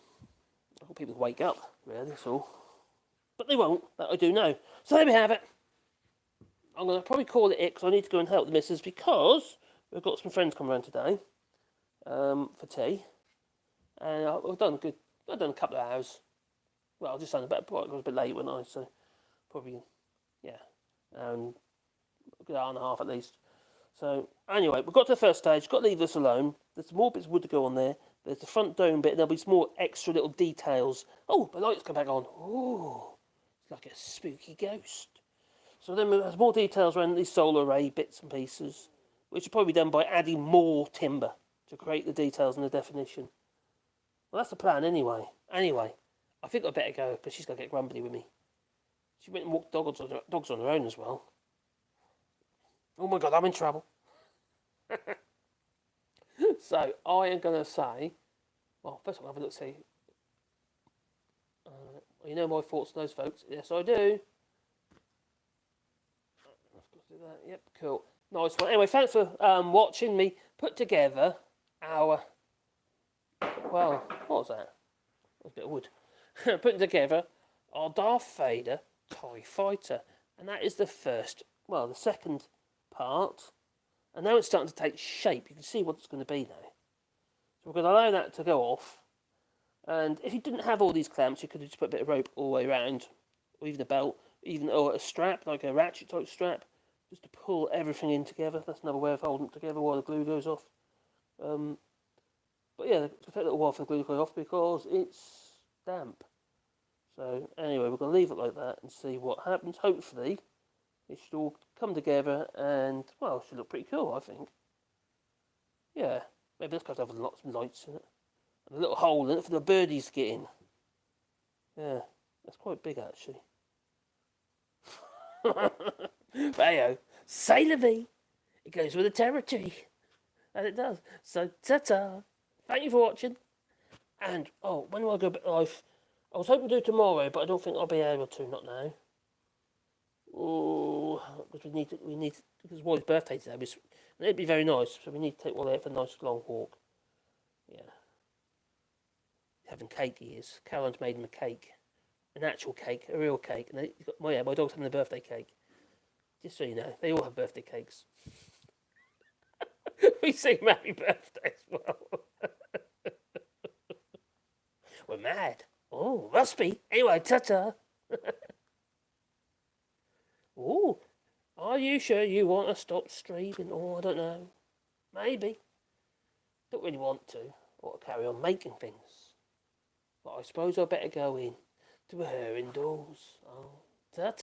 I want people to wake up, really. That's all. But they won't. That I do know. So there we have it. I'm going to probably call it because I need to go and help the missus because we've got some friends coming around today for tea. And I've done a couple of hours. Well, I just done I was a bit late, wasn't I? So probably, yeah, a good hour and a half at least. So anyway, we've got to the first stage. Got to leave this alone. There's some more bits of wood to go on there. There's the front dome bit. And there'll be some more extra little details. Oh, the lights come back on. Ooh, it's like a spooky ghost. So then there's more details around these solar array bits and pieces, which will probably be done by adding more timber to create the details and the definition. Well, that's the plan anyway. Anyway, I think I better go because she's going to get grumbly with me. She went and walked dogs on her own as well. Oh my God, I'm in trouble. So I am going to say, well, first of all, have a look, see. You know my thoughts on those folks. Yes, I do. Do that. Yep, cool. Nice one. Anyway, thanks for watching me put together our, well, what was that? That was a bit of wood. Putting together our Darth Vader TIE Fighter. And that is the second part. And now it's starting to take shape. You can see what it's going to be now. So we're going to allow that to go off. And if you didn't have all these clamps, you could just put a bit of rope all the way around. Or even a belt. Or a strap, like a ratchet type strap. Just to pull everything in together. That's another way of holding it together while the glue goes off. But yeah, it'll take a little while for the glue to go off because it's damp. So anyway, we're going to leave it like that and see what happens. Hopefully, it should all come together and, well, it should look pretty cool, I think. Yeah, maybe this guy's having lots of lights in it. And a little hole in it for the birdies to get in. Yeah, that's quite big actually. But hey, say la vie. It goes with the territory. And it does. So, ta-ta. Thank you for watching. And, when will I go a bit live? I was hoping to do tomorrow, but I don't think I'll be able to, not now. Oh, because we need, because it's Wally's birthday today. It'd be very nice, so we need to take Wally out for a nice long walk. Yeah. Having cake he is. Caroline's made him a cake. An actual cake, a real cake. And my dog's having a birthday cake. Just so you know, they all have birthday cakes. We sing happy birthday as well. We're mad. Oh, must be. Anyway, ta-ta. Oh, are you sure you want to stop streaming? Oh, I don't know. Maybe. Don't really want to. I want to carry on making things. But I suppose I better go in to her indoors. Oh, ta-ta.